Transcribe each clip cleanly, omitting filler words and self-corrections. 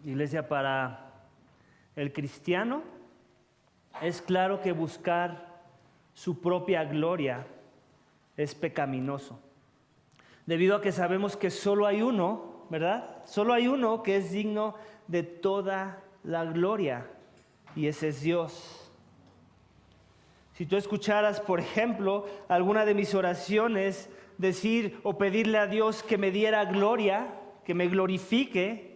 Iglesia, para el cristiano es claro que buscar su propia gloria es pecaminoso, debido a que sabemos que solo hay uno, ¿verdad? Solo hay uno que es digno de toda la gloria, y ese es Dios. Si tú escucharas, por ejemplo, alguna de mis oraciones decir o pedirle a Dios que me diera gloria, que me glorifique,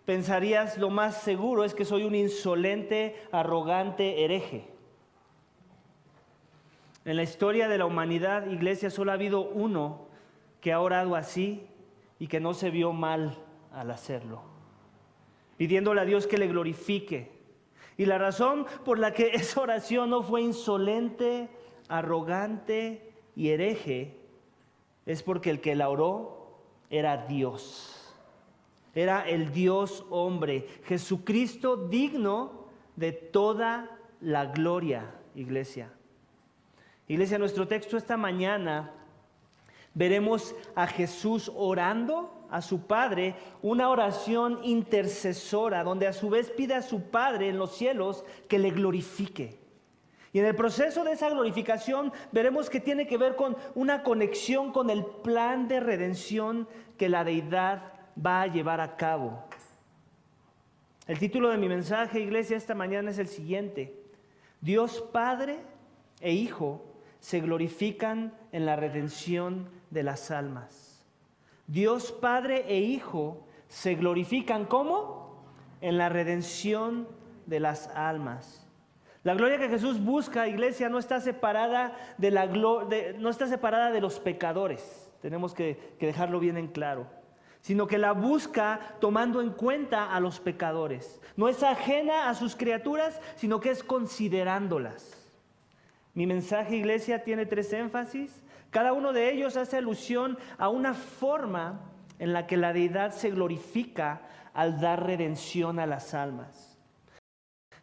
pensarías lo más seguro es que soy un insolente, arrogante hereje. En la historia de la humanidad, iglesia, solo ha habido uno que ha orado así y que no se vio mal al hacerlo, pidiéndole a Dios que le glorifique. Y la razón por la que esa oración no fue insolente, arrogante y hereje es porque el que la oró era Dios. Era el Dios hombre, Jesucristo, digno de toda la gloria, iglesia. Iglesia, nuestro texto esta mañana veremos a Jesús orando a su Padre, una oración intercesora, donde a su vez pide a su Padre en los cielos que le glorifique. Y en el proceso de esa glorificación veremos que tiene que ver con una conexión con el plan de redención que la deidad va a llevar a cabo. El título de mi mensaje, iglesia, esta mañana es el siguiente: Dios Padre e Hijo se glorifican en la redención de las almas. Dios Padre e Hijo se glorifican, ¿cómo? En la redención de las almas. La gloria que Jesús busca, iglesia, no está separada de los pecadores. Tenemos que dejarlo bien en claro. Sino que la busca tomando en cuenta a los pecadores. No es ajena a sus criaturas, sino que es considerándolas. Mi mensaje, iglesia, tiene 3 énfasis. Cada uno de ellos hace alusión a una forma en la que la deidad se glorifica al dar redención a las almas.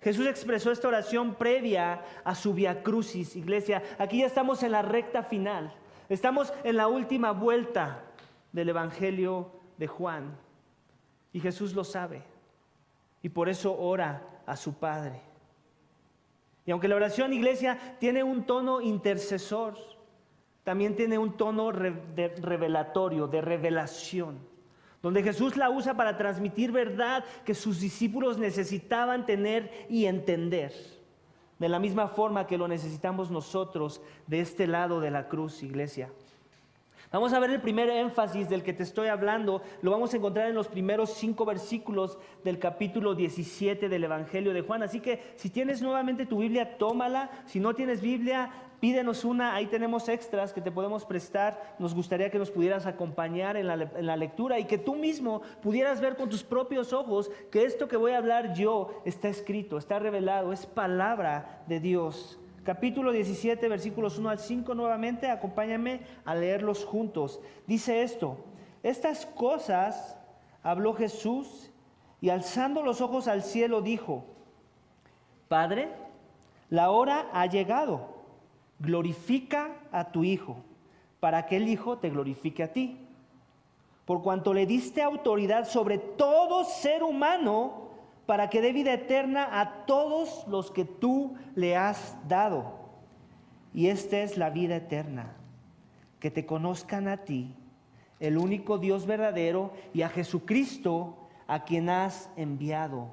Jesús expresó esta oración previa a su Vía Crucis, iglesia. Aquí ya estamos en la recta final. Estamos en la última vuelta del Evangelio de Juan. Y Jesús lo sabe. Y por eso ora a su Padre. Y aunque la oración, iglesia, tiene un tono intercesor, también tiene un tono revelatorio, de revelación, donde Jesús la usa para transmitir verdad que sus discípulos necesitaban tener y entender, de la misma forma que lo necesitamos nosotros de este lado de la cruz, iglesia. Vamos a ver el primer énfasis del que te estoy hablando. Lo vamos a encontrar en los primeros 5 versículos del capítulo 17 del Evangelio de Juan. Así que si tienes nuevamente tu Biblia, tómala. Si no tienes Biblia, pídenos una. Ahí tenemos extras que te podemos prestar. Nos gustaría que nos pudieras acompañar en la lectura y que tú mismo pudieras ver con tus propios ojos que esto que voy a hablar yo está escrito, está revelado, es palabra de Dios. Capítulo 17, versículos 1 al 5, nuevamente, acompáñame a leerlos juntos. Dice esto: estas cosas habló Jesús y alzando los ojos al cielo dijo: Padre, la hora ha llegado, glorifica a tu Hijo, para que el Hijo te glorifique a ti. Por cuanto le diste autoridad sobre todo ser humano, para que dé vida eterna a todos los que tú le has dado. Y esta es la vida eterna, que te conozcan a ti, el único Dios verdadero, y a Jesucristo, a quien has enviado.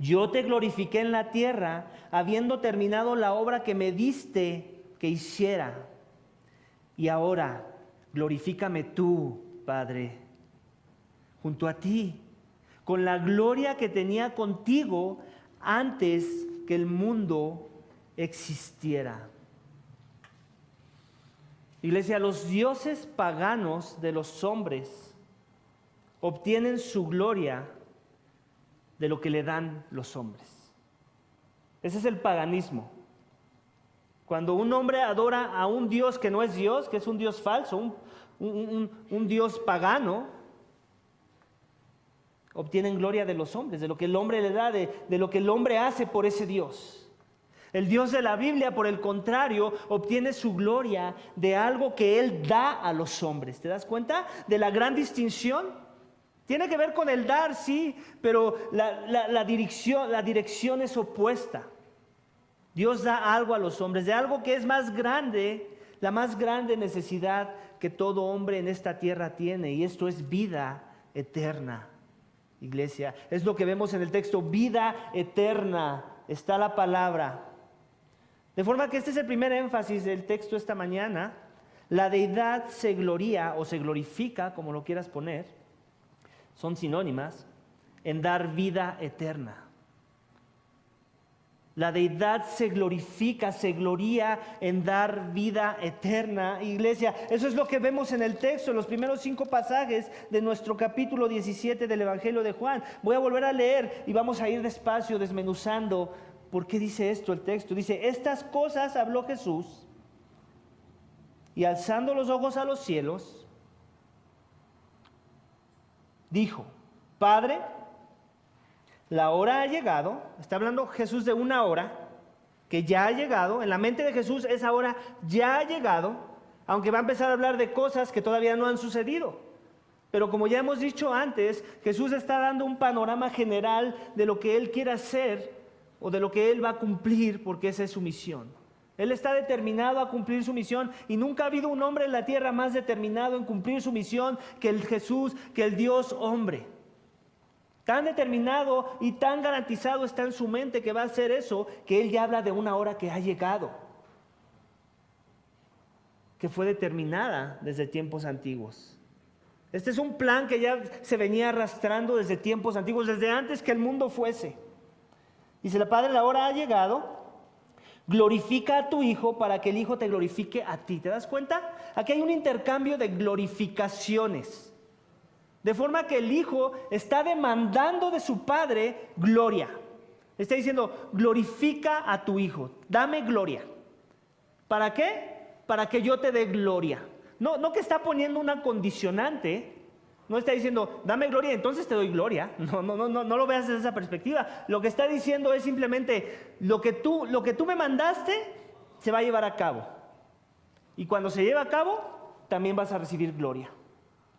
Yo te glorifiqué en la tierra, habiendo terminado la obra que me diste que hiciera. Y ahora, glorifícame tú, Padre, junto a ti, con la gloria que tenía contigo antes que el mundo existiera. Iglesia, los dioses paganos de los hombres obtienen su gloria de lo que le dan los hombres. Ese es el paganismo. Cuando un hombre adora a un Dios que no es Dios, que es un Dios falso, un Dios pagano, obtienen gloria de los hombres, de lo que el hombre le da, de lo que el hombre hace por ese Dios. El Dios de la Biblia, por el contrario, obtiene su gloria de algo que Él da a los hombres. ¿Te das cuenta de la gran distinción? Tiene que ver con el dar, sí, pero la dirección es opuesta. Dios da algo a los hombres, de algo que es más grande, la más grande necesidad que todo hombre en esta tierra tiene, y esto es vida eterna. Iglesia, es lo que vemos en el texto, vida eterna, está la palabra. De forma que este es el primer énfasis del texto esta mañana. La deidad se gloría o se glorifica, como lo quieras poner, son sinónimas, en dar vida eterna. La deidad se glorifica, se gloría en dar vida eterna. Iglesia, eso es lo que vemos en el texto, en los primeros 5 pasajes de nuestro capítulo 17 del Evangelio de Juan. Voy a volver a leer y vamos a ir despacio desmenuzando por qué dice esto el texto. Dice, estas cosas habló Jesús y alzando los ojos a los cielos, dijo, Padre, la hora ha llegado. Está hablando Jesús de una hora que ya ha llegado. En la mente de Jesús esa hora ya ha llegado, aunque va a empezar a hablar de cosas que todavía no han sucedido. Pero como ya hemos dicho antes, Jesús está dando un panorama general de lo que Él quiere hacer o de lo que Él va a cumplir, porque esa es su misión. Él está determinado a cumplir su misión y nunca ha habido un hombre en la tierra más determinado en cumplir su misión que el Jesús, que el Dios hombre. Tan determinado y tan garantizado está en su mente que va a hacer eso, que Él ya habla de una hora que ha llegado, que fue determinada desde tiempos antiguos. Este es un plan que ya se venía arrastrando desde tiempos antiguos, desde antes que el mundo fuese. Dice, Padre, la hora ha llegado, glorifica a tu Hijo para que el Hijo te glorifique a ti. ¿Te das cuenta? Aquí hay un intercambio de glorificaciones. De forma que el Hijo está demandando de su Padre gloria. Está diciendo, glorifica a tu Hijo, dame gloria. ¿Para qué? Para que yo te dé gloria. No que está poniendo una condicionante. No está diciendo, dame gloria, entonces te doy gloria. No lo veas desde esa perspectiva. Lo que está diciendo es simplemente, lo que tú me mandaste, se va a llevar a cabo. Y cuando se lleve a cabo, también vas a recibir gloria.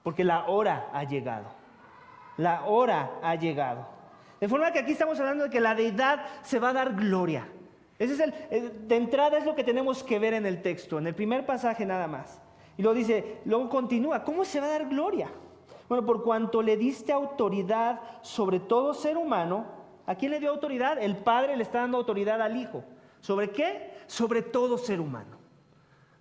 Porque la hora ha llegado. La hora ha llegado. De forma que aquí estamos hablando de que la deidad se va a dar gloria. Ese es de entrada es lo que tenemos que ver en el texto, en el primer pasaje nada más. Y luego dice, luego continúa, ¿cómo se va a dar gloria? Bueno, por cuanto le diste autoridad sobre todo ser humano. ¿A quién le dio autoridad? El Padre le está dando autoridad al Hijo. ¿Sobre qué? Sobre todo ser humano.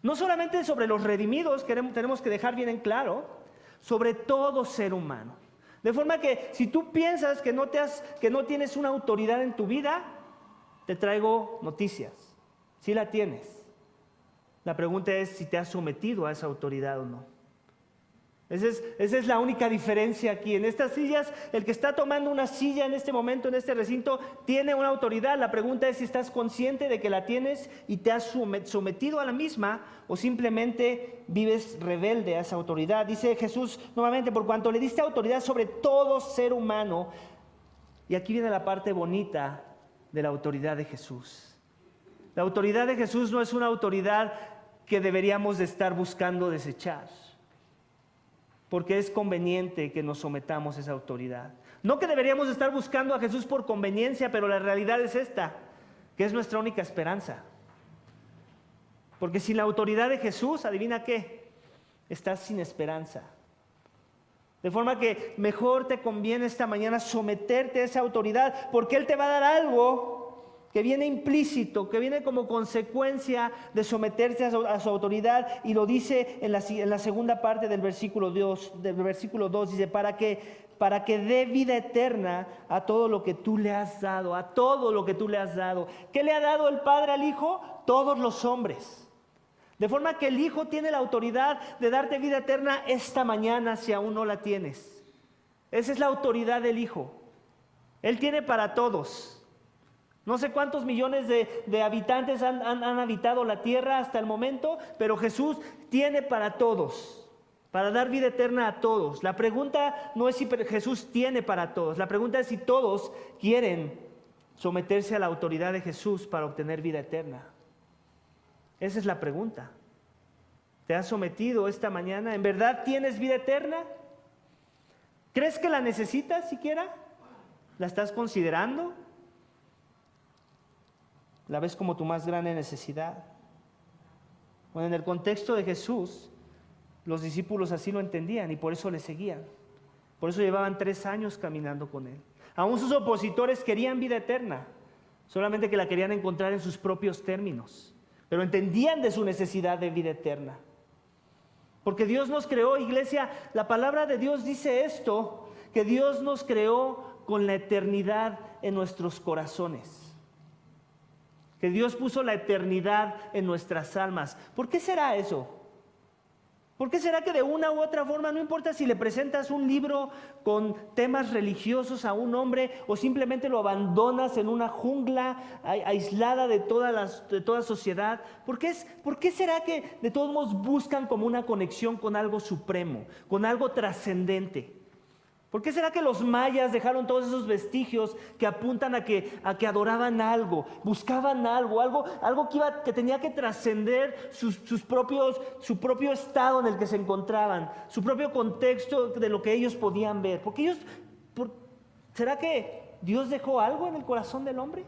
No solamente sobre los redimidos, tenemos que dejar bien en claro, sobre todo ser humano. De forma que si tú piensas que no tienes una autoridad en tu vida, te traigo noticias. Sí la tienes. La pregunta es si te has sometido a esa autoridad o no. Esa es la única diferencia aquí. En estas sillas, el que está tomando una silla en este momento, en este recinto, tiene una autoridad. La pregunta es si estás consciente de que la tienes y te has sometido a la misma o simplemente vives rebelde a esa autoridad. Dice Jesús nuevamente, por cuanto le diste autoridad sobre todo ser humano. Y aquí viene la parte bonita de la autoridad de Jesús. La autoridad de Jesús no es una autoridad que deberíamos de estar buscando desechar, porque es conveniente que nos sometamos a esa autoridad. No que deberíamos estar buscando a Jesús por conveniencia, pero la realidad es esta, que es nuestra única esperanza. Porque sin la autoridad de Jesús, ¿adivina qué? Estás sin esperanza. De forma que mejor te conviene esta mañana someterte a esa autoridad, porque Él te va a dar algo que viene implícito, que viene como consecuencia de someterse a su autoridad, y lo dice en la segunda parte del versículo 2, dice, para que dé vida eterna a todo lo que tú le has dado, a todo lo que tú le has dado. ¿Qué le ha dado el Padre al Hijo? Todos los hombres. De forma que el Hijo tiene la autoridad de darte vida eterna esta mañana si aún no la tienes. Esa es la autoridad del Hijo. Él tiene para todos. No sé cuántos millones de habitantes han habitado la tierra hasta el momento, pero Jesús tiene para todos, para dar vida eterna a todos. La pregunta no es si Jesús tiene para todos, la pregunta es si todos quieren someterse a la autoridad de Jesús para obtener vida eterna. Esa es la pregunta. ¿Te has sometido esta mañana? ¿En verdad tienes vida eterna? ¿Crees que la necesitas siquiera? ¿La estás considerando? ¿La ves como tu más grande necesidad? Bueno, en el contexto de Jesús, los discípulos así lo entendían y por eso le seguían. Por eso llevaban 3 años caminando con él. Aún sus opositores querían vida eterna, solamente que la querían encontrar en sus propios términos, pero entendían de su necesidad de vida eterna. Porque Dios nos creó, iglesia, la palabra de Dios dice esto, que Dios nos creó con la eternidad en nuestros corazones. Que Dios puso la eternidad en nuestras almas. ¿Por qué será eso? ¿Por qué será que de una u otra forma, no importa si le presentas un libro con temas religiosos a un hombre o simplemente lo abandonas en una jungla aislada de toda sociedad? ¿Por qué será que de todos modos buscan como una conexión con algo supremo, con algo trascendente? ¿Por qué será que los mayas dejaron todos esos vestigios que apuntan a que adoraban algo, buscaban algo que tenía que trascender su propio estado en el que se encontraban, su propio contexto de lo que ellos podían ver? ¿Será que Dios dejó algo en el corazón del hombre?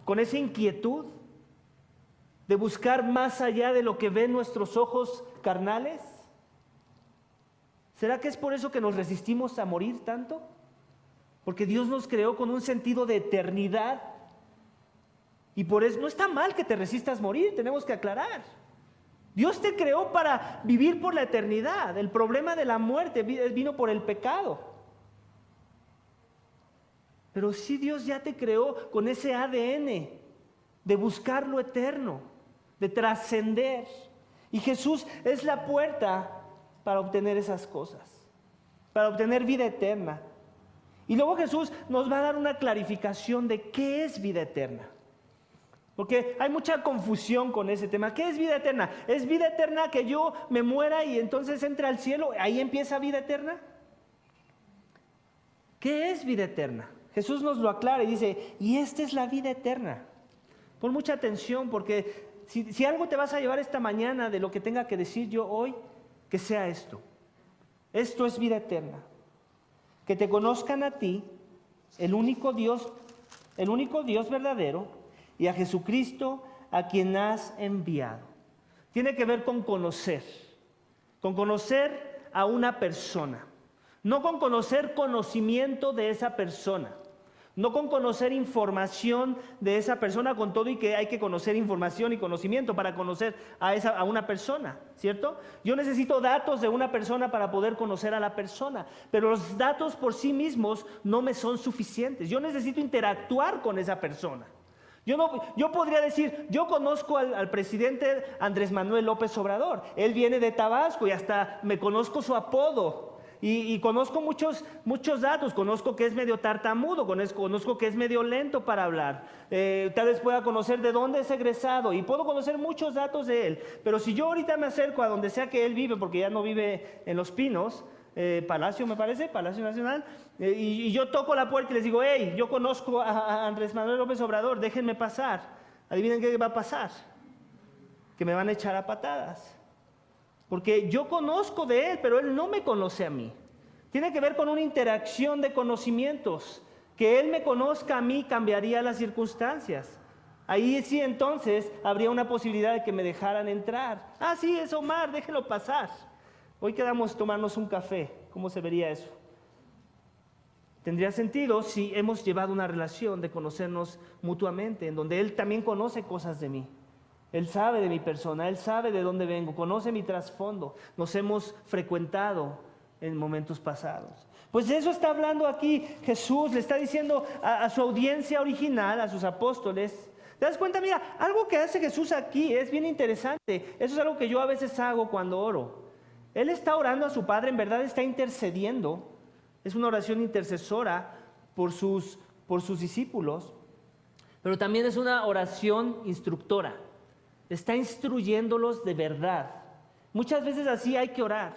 Con esa inquietud de buscar más allá de lo que ven nuestros ojos carnales. ¿Será que es por eso que nos resistimos a morir tanto? Porque Dios nos creó con un sentido de eternidad. Y por eso no está mal que te resistas a morir, tenemos que aclarar. Dios te creó para vivir por la eternidad. El problema de la muerte vino por el pecado. Pero sí, Dios ya te creó con ese ADN de buscar lo eterno, de trascender. Y Jesús es la puerta para obtener esas cosas, para obtener vida eterna. Y luego Jesús nos va a dar una clarificación de qué es vida eterna. Porque hay mucha confusión con ese tema. ¿Qué es vida eterna? ¿Es vida eterna que yo me muera y entonces entre al cielo? ¿Ahí empieza vida eterna? ¿Qué es vida eterna? Jesús nos lo aclara y dice, y esta es la vida eterna. Pon mucha atención porque si algo te vas a llevar esta mañana de lo que tenga que decir yo hoy, que sea esto. Esto es vida eterna. Que te conozcan a ti, el único Dios verdadero, y a Jesucristo a quien has enviado. Tiene que ver con conocer a una persona, no con conocer conocimiento de esa persona. No con conocer información de esa persona, con todo y que hay que conocer información y conocimiento para conocer a una persona, ¿cierto? Yo necesito datos de una persona para poder conocer a la persona, pero los datos por sí mismos no me son suficientes. Yo necesito interactuar con esa persona. Yo podría decir, yo conozco al presidente Andrés Manuel López Obrador. Él viene de Tabasco y hasta me conozco su apodo. Y conozco muchos datos, conozco que es medio tartamudo, conozco que es medio lento para hablar, tal vez pueda conocer de dónde es egresado y puedo conocer muchos datos de él, pero si yo ahorita me acerco a donde sea que él vive, porque ya no vive en Los Pinos, Palacio me parece, Palacio Nacional, y yo toco la puerta y les digo, hey, yo conozco a Andrés Manuel López Obrador, déjenme pasar. Adivinen qué va a pasar, que me van a echar a patadas. Porque yo conozco de él, pero él no me conoce a mí. Tiene que ver con una interacción de conocimientos. Que él me conozca a mí cambiaría las circunstancias. Ahí sí entonces habría una posibilidad de que me dejaran entrar. Ah, sí, es Omar, déjenlo pasar. Hoy quedamos tomarnos un café. ¿Cómo se vería eso? Tendría sentido si hemos llevado una relación de conocernos mutuamente, en donde él también conoce cosas de mí. Él sabe de mi persona, Él sabe de dónde vengo, conoce mi trasfondo, nos hemos frecuentado en momentos pasados. Pues de eso está hablando aquí Jesús, le está diciendo a su audiencia original, a sus apóstoles. ¿Te das cuenta? Mira, algo que hace Jesús aquí es bien interesante. Eso es algo que yo a veces hago cuando oro. Él está orando a su Padre, en verdad está intercediendo. Es una oración intercesora por sus discípulos, pero también es una oración instructora. Está instruyéndolos de verdad. Muchas veces así hay que orar.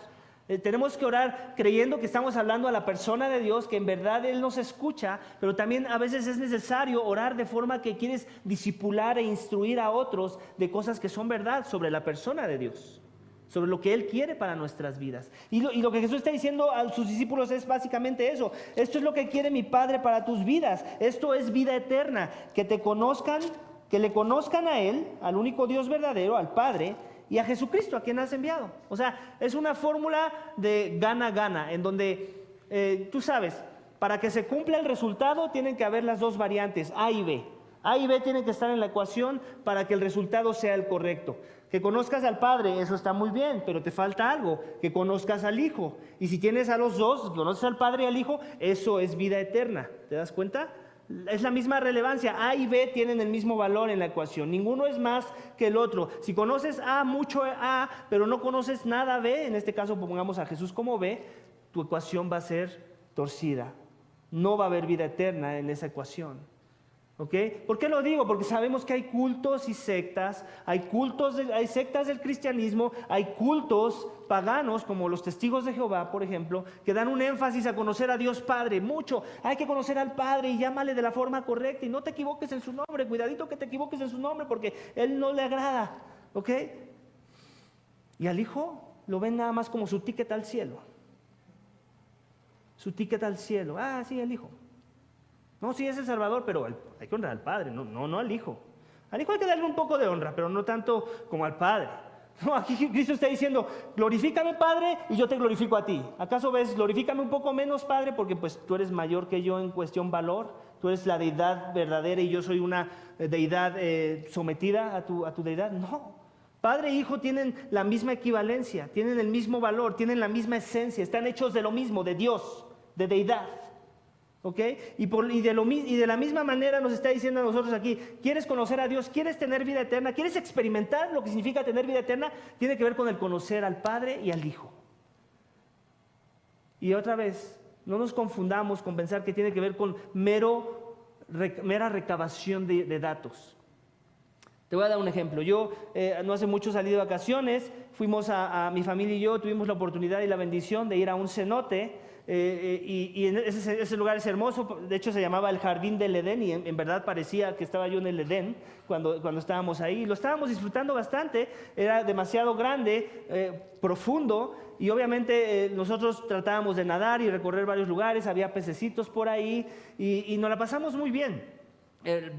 Tenemos que orar creyendo que estamos hablando a la persona de Dios, que en verdad Él nos escucha, pero también a veces es necesario orar de forma que quieres discipular e instruir a otros de cosas que son verdad sobre la persona de Dios. sobre lo que Él quiere para nuestras vidas. Y lo que Jesús está diciendo a sus discípulos es básicamente eso. Esto es lo que quiere mi Padre para tus vidas. Esto es vida eterna, que te conozcan, que le conozcan a Él, al único Dios verdadero, al Padre, y a Jesucristo, a quien has enviado. O sea, es una fórmula de gana-gana, en donde tú sabes, para que se cumpla el resultado tienen que haber las dos variantes, A y B. A y B tienen que estar en la ecuación para que el resultado sea el correcto. Que conozcas al Padre, eso está muy bien, pero te falta algo, que conozcas al Hijo. Y si tienes a los dos, conoces al Padre y al Hijo, eso es vida eterna. ¿Te das cuenta? Es la misma relevancia. A y B tienen el mismo valor en la ecuación. Ninguno es más que el otro. Si conoces A, mucho A, pero no conoces nada B, en este caso pongamos a Jesús como B, tu ecuación va a ser torcida. No va a haber vida eterna en esa ecuación. ¿Ok? ¿Por qué lo digo? Porque sabemos que hay cultos y sectas, hay sectas del cristianismo, hay cultos paganos como los testigos de Jehová, por ejemplo, que dan un énfasis a conocer a Dios Padre, mucho. Hay que conocer al Padre y llámale de la forma correcta y no te equivoques en su nombre, cuidadito que te equivoques en su nombre porque Él no le agrada. ¿Ok? Y al Hijo lo ven nada más como su ticket al cielo. Su ticket al cielo. Ah, sí, el Hijo. No, sí es el Salvador, pero hay que honrar al Padre, no al Hijo. Al Hijo hay que darle un poco de honra, pero no tanto como al Padre. No, aquí Cristo está diciendo, glorifícame Padre y yo te glorifico a ti. ¿Acaso ves, glorifícame un poco menos Padre porque pues tú eres mayor que yo en cuestión valor? Tú eres la deidad verdadera y yo soy una deidad sometida a tu deidad. No, Padre e Hijo tienen la misma equivalencia, tienen el mismo valor, tienen la misma esencia, están hechos de lo mismo, de Dios, de deidad. ¿Ok? Y de la misma manera nos está diciendo a nosotros aquí, ¿quieres conocer a Dios? ¿Quieres tener vida eterna? ¿Quieres experimentar lo que significa tener vida eterna? Tiene que ver con el conocer al Padre y al Hijo. Y otra vez, no nos confundamos con pensar que tiene que ver con mera recabación de datos. Te voy a dar un ejemplo. Yo no hace mucho salí de vacaciones, fuimos a mi familia y yo, tuvimos la oportunidad y la bendición de ir a un cenote. Y ese lugar es hermoso, de hecho se llamaba el Jardín del Edén y en verdad parecía que estaba yo en el Edén cuando estábamos ahí. Lo estábamos disfrutando bastante, era demasiado grande, profundo y obviamente nosotros tratábamos de nadar y recorrer varios lugares, había pececitos por ahí y nos la pasamos muy bien.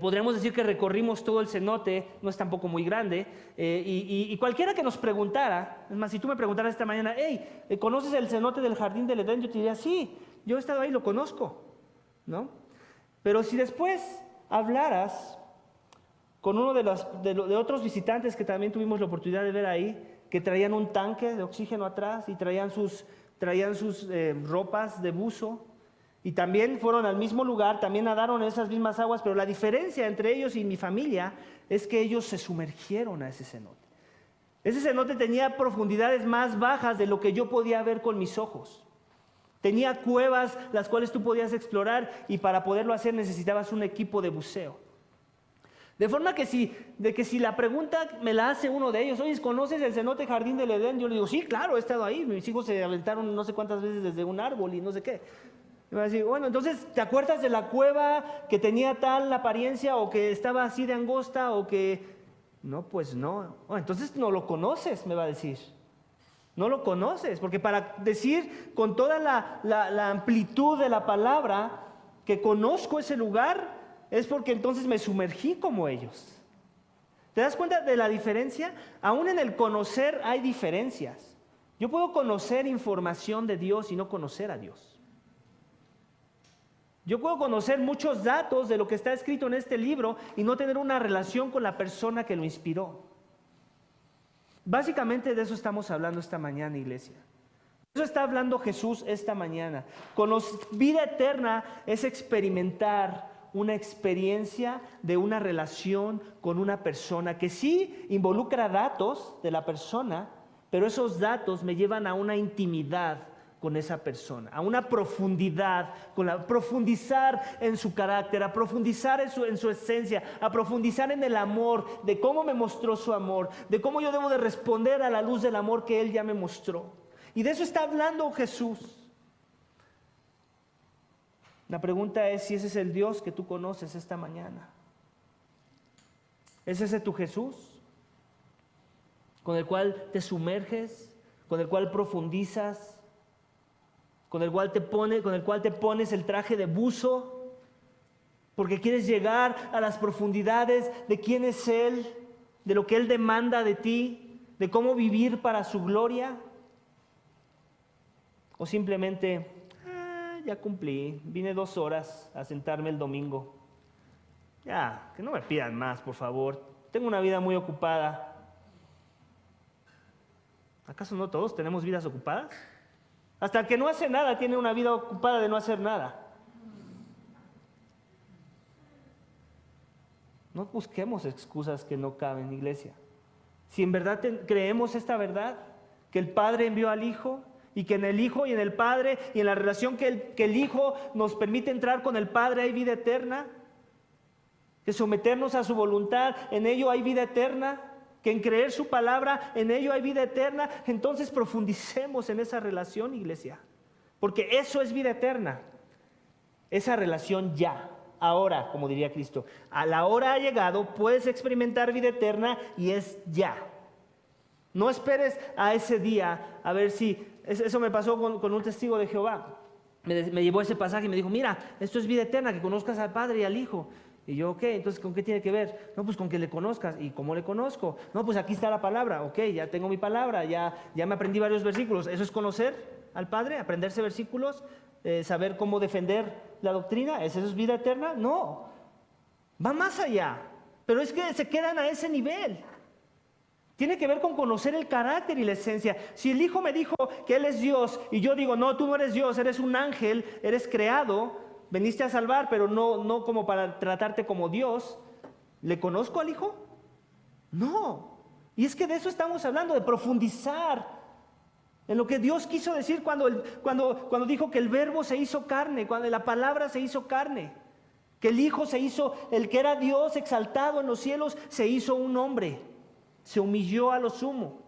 Podríamos decir que recorrimos todo el cenote, no es tampoco muy grande, y cualquiera que nos preguntara, es más, si tú me preguntaras esta mañana, hey, ¿conoces el cenote del Jardín del Edén? Yo te diría, sí, yo he estado ahí, lo conozco, ¿no? Pero si después hablaras con uno de otros visitantes que también tuvimos la oportunidad de ver ahí, que traían un tanque de oxígeno atrás y traían sus ropas de buzo, y también fueron al mismo lugar, también nadaron en esas mismas aguas, pero la diferencia entre ellos y mi familia es que ellos se sumergieron a ese cenote. Ese cenote tenía profundidades más bajas de lo que yo podía ver con mis ojos. Tenía cuevas las cuales tú podías explorar y para poderlo hacer necesitabas un equipo de buceo. De forma que si la pregunta me la hace uno de ellos, oye, ¿conoces el cenote Jardín del Edén? Yo le digo, sí, claro, he estado ahí, mis hijos se aventaron no sé cuántas veces desde un árbol y no sé qué. Me va a decir, bueno, entonces, ¿te acuerdas de la cueva que tenía tal apariencia o que estaba así de angosta o que...? No, pues no. Oh, entonces no lo conoces, me va a decir. No lo conoces, porque para decir con toda la amplitud de la palabra que conozco ese lugar, es porque entonces me sumergí como ellos. ¿Te das cuenta de la diferencia? Aún en el conocer hay diferencias. Yo puedo conocer información de Dios y no conocer a Dios. Yo puedo conocer muchos datos de lo que está escrito en este libro y no tener una relación con la persona que lo inspiró. Básicamente de eso estamos hablando esta mañana, iglesia. De eso está hablando Jesús esta mañana. Vida eterna es experimentar una experiencia de una relación con una persona que sí involucra datos de la persona, pero esos datos me llevan a una intimidad con esa persona, a una profundidad, profundizar en su carácter, a profundizar en su esencia, a profundizar en el amor, de cómo me mostró su amor, de cómo yo debo de responder a la luz del amor que Él ya me mostró. Y de eso está hablando Jesús. La pregunta es si ese es el Dios que tú conoces esta mañana. ¿Es ese tu Jesús? con el cual te sumerges, con el cual profundizas, con el cual te pones el traje de buzo, porque quieres llegar a las profundidades de quién es Él, de lo que Él demanda de ti, de cómo vivir para su gloria. O simplemente, ya cumplí, vine 2 horas a sentarme el domingo. Ya, que no me pidan más, por favor. Tengo una vida muy ocupada. ¿Acaso no todos tenemos vidas ocupadas? Hasta el que no hace nada tiene una vida ocupada de no hacer nada. No busquemos excusas que no caben, iglesia. Si en verdad creemos esta verdad, que el Padre envió al Hijo, y que en el Hijo y en el Padre y en la relación que el Hijo nos permite entrar con el Padre hay vida eterna, que someternos a su voluntad, en ello hay vida eterna, que en creer su palabra, en ello hay vida eterna, entonces profundicemos en esa relación, iglesia, porque eso es vida eterna, esa relación ya, ahora, como diría Cristo, a la hora ha llegado, puedes experimentar vida eterna y es ya. No esperes a ese día a ver si, eso me pasó con un testigo de Jehová, me llevó ese pasaje y me dijo, mira, esto es vida eterna, que conozcas al Padre y al Hijo. Y yo, ok, entonces ¿con qué tiene que ver? No, pues con que le conozcas. ¿Y cómo le conozco? No, pues aquí está la palabra. Ok, ya tengo mi palabra, ya me aprendí varios versículos. ¿Eso es conocer al Padre? ¿Aprenderse versículos? ¿Saber cómo defender la doctrina? ¿Eso es vida eterna? No, va más allá. Pero es que se quedan a ese nivel. Tiene que ver con conocer el carácter y la esencia. Si el Hijo me dijo que Él es Dios y yo digo, no, tú no eres Dios, eres un ángel, eres creado, veniste a salvar, pero no como para tratarte como Dios. ¿Le conozco al Hijo? No. Y es que de eso estamos hablando, de profundizar en lo que Dios quiso decir cuando dijo que el Verbo se hizo carne, cuando la palabra se hizo carne, que el Hijo se hizo, el que era Dios exaltado en los cielos, se hizo un hombre, se humilló a lo sumo.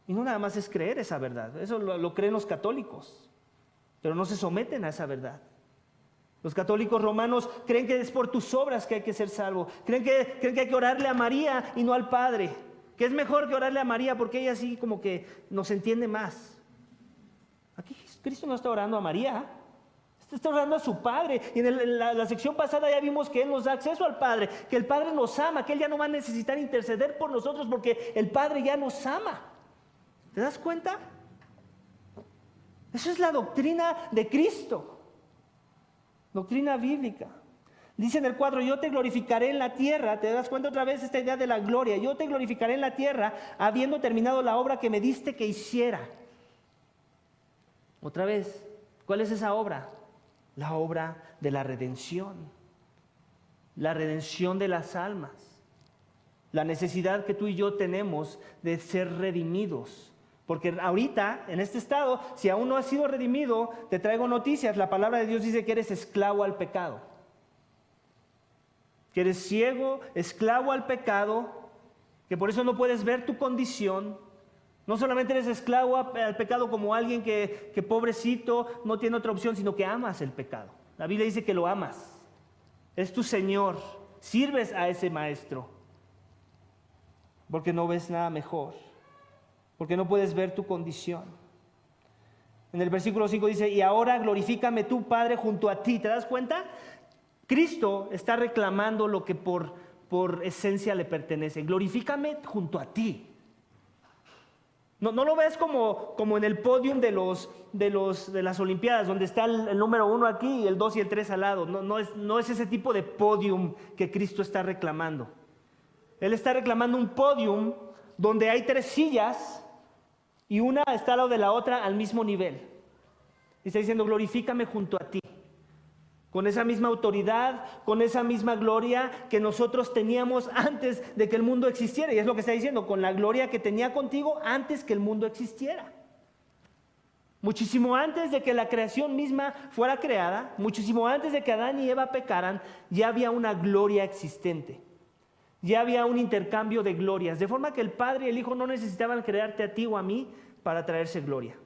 Y no nada más es creer esa verdad, eso lo creen los católicos, pero no se someten a esa verdad. Los católicos romanos creen que es por tus obras que hay que ser salvo. Creen que hay que orarle a María y no al Padre. Que es mejor que orarle a María porque ella sí como que nos entiende más. Aquí Cristo no está orando a María, está orando a su Padre. Y en la sección pasada ya vimos que Él nos da acceso al Padre, que el Padre nos ama, que Él ya no va a necesitar interceder por nosotros porque el Padre ya nos ama. ¿Te das cuenta? Eso es la doctrina de Cristo, doctrina bíblica. Dice en el 4, yo te glorificaré en la tierra. ¿Te das cuenta otra vez esta idea de la gloria? Yo te glorificaré en la tierra habiendo terminado la obra que me diste que hiciera. Otra vez, ¿cuál es esa obra? La obra de la redención de las almas, la necesidad que tú y yo tenemos de ser redimidos. Porque ahorita, en este estado, si aún no has sido redimido, te traigo noticias. La palabra de Dios dice que eres esclavo al pecado. Que eres ciego, esclavo al pecado, que por eso no puedes ver tu condición. No solamente eres esclavo al pecado como alguien que pobrecito, no tiene otra opción, sino que amas el pecado. La Biblia dice que lo amas. Es tu Señor. Sirves a ese maestro. Porque no ves nada mejor. Porque no puedes ver tu condición. En el versículo 5 dice, y ahora glorifícame tú, Padre, junto a ti. ¿Te das cuenta? Cristo está reclamando lo que por esencia le pertenece. Glorifícame junto a ti. No lo ves como en el podium de las Olimpiadas, donde está el número 1 aquí y el 2 y el 3 al lado. No es ese tipo de podium que Cristo está reclamando. Él está reclamando un podium donde hay 3 sillas y una está al lado de la otra al mismo nivel. Y está diciendo, glorifícame junto a ti. Con esa misma autoridad, con esa misma gloria que nosotros teníamos antes de que el mundo existiera. Y es lo que está diciendo, con la gloria que tenía contigo antes que el mundo existiera. Muchísimo antes de que la creación misma fuera creada, muchísimo antes de que Adán y Eva pecaran, ya había una gloria existente. Ya había un intercambio de glorias, de forma que el Padre y el Hijo no necesitaban crearte a ti o a mí para traerse gloria.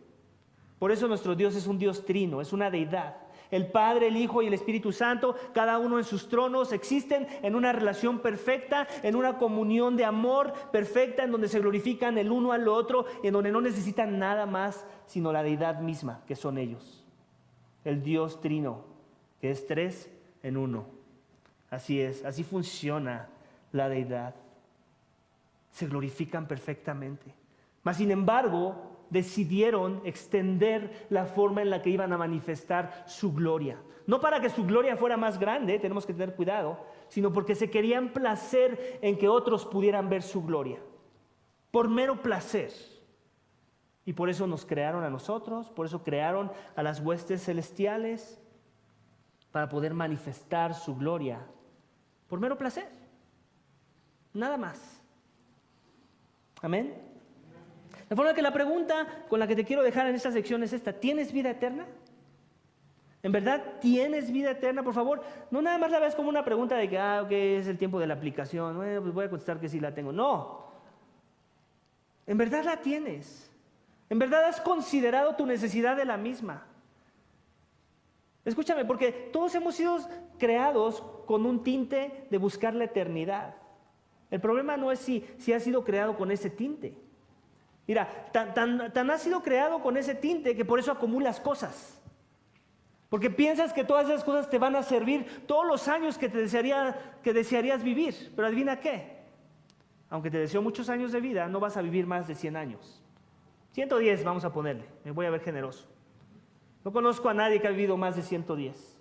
Por eso nuestro Dios es un Dios trino, es una deidad. El Padre, el Hijo y el Espíritu Santo, cada uno en sus tronos, existen en una relación perfecta, en una comunión de amor perfecta, en donde se glorifican el uno al otro, y en donde no necesitan nada más sino la deidad misma, que son ellos. El Dios Trino, que es 3 en 1. Así es, así funciona la deidad. Se glorifican perfectamente. Mas sin embargo, decidieron extender la forma en la que iban a manifestar su gloria. No para que su gloria fuera más grande, tenemos que tener cuidado, sino porque se querían placer en que otros pudieran ver su gloria. Por mero placer. Y por eso nos crearon a nosotros, por eso crearon a las huestes celestiales, para poder manifestar su gloria. Por mero placer. Nada más. Amén. De forma que la pregunta con la que te quiero dejar en esta sección es esta: ¿tienes vida eterna? ¿En verdad tienes vida eterna? Por favor, no nada más la veas como una pregunta de que, ok, es el tiempo de la aplicación, bueno, pues voy a contestar que sí la tengo. No, en verdad la tienes. En verdad has considerado tu necesidad de la misma. Escúchame, porque todos hemos sido creados con un tinte de buscar la eternidad. El problema no es si has sido creado con ese tinte. Mira, tan has sido creado con ese tinte que por eso acumulas cosas. Porque piensas que todas esas cosas te van a servir todos los años que desearías vivir. Pero adivina qué. Aunque te deseo muchos años de vida, no vas a vivir más de 100 años. 110 vamos a ponerle, me voy a ver generoso. No conozco a nadie que ha vivido más de 110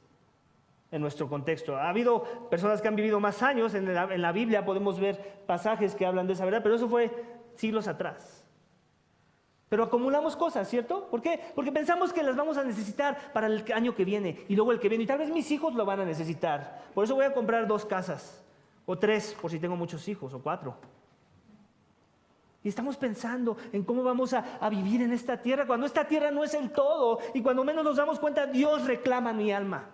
en nuestro contexto. Ha habido personas que han vivido más años, en la Biblia podemos ver pasajes que hablan de esa verdad, pero eso fue siglos atrás. Pero acumulamos cosas, ¿cierto? ¿Por qué? Porque pensamos que las vamos a necesitar para el año que viene y luego el que viene. Y tal vez mis hijos lo van a necesitar. Por eso voy a comprar 2 casas, o 3, por si tengo muchos hijos, o 4. Y estamos pensando en cómo vamos a vivir en esta tierra, cuando esta tierra no es el todo. Y cuando menos nos damos cuenta, Dios reclama mi alma.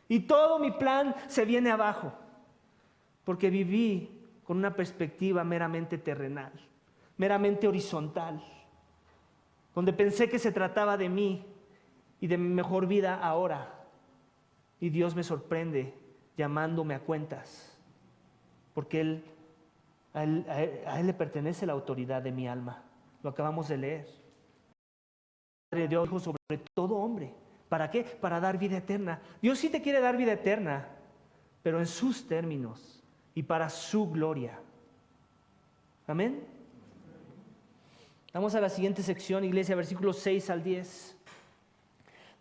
Y todo mi plan se viene abajo. Porque viví con una perspectiva meramente terrenal, meramente horizontal. Donde pensé que se trataba de mí y de mi mejor vida ahora. Y Dios me sorprende llamándome a cuentas. Porque a él le pertenece la autoridad de mi alma. Lo acabamos de leer. Padre de Dios sobre todo hombre. ¿Para qué? Para dar vida eterna. Dios sí te quiere dar vida eterna, pero en sus términos y para su gloria. Amén. Vamos a la siguiente sección, iglesia, versículos 6 al 10.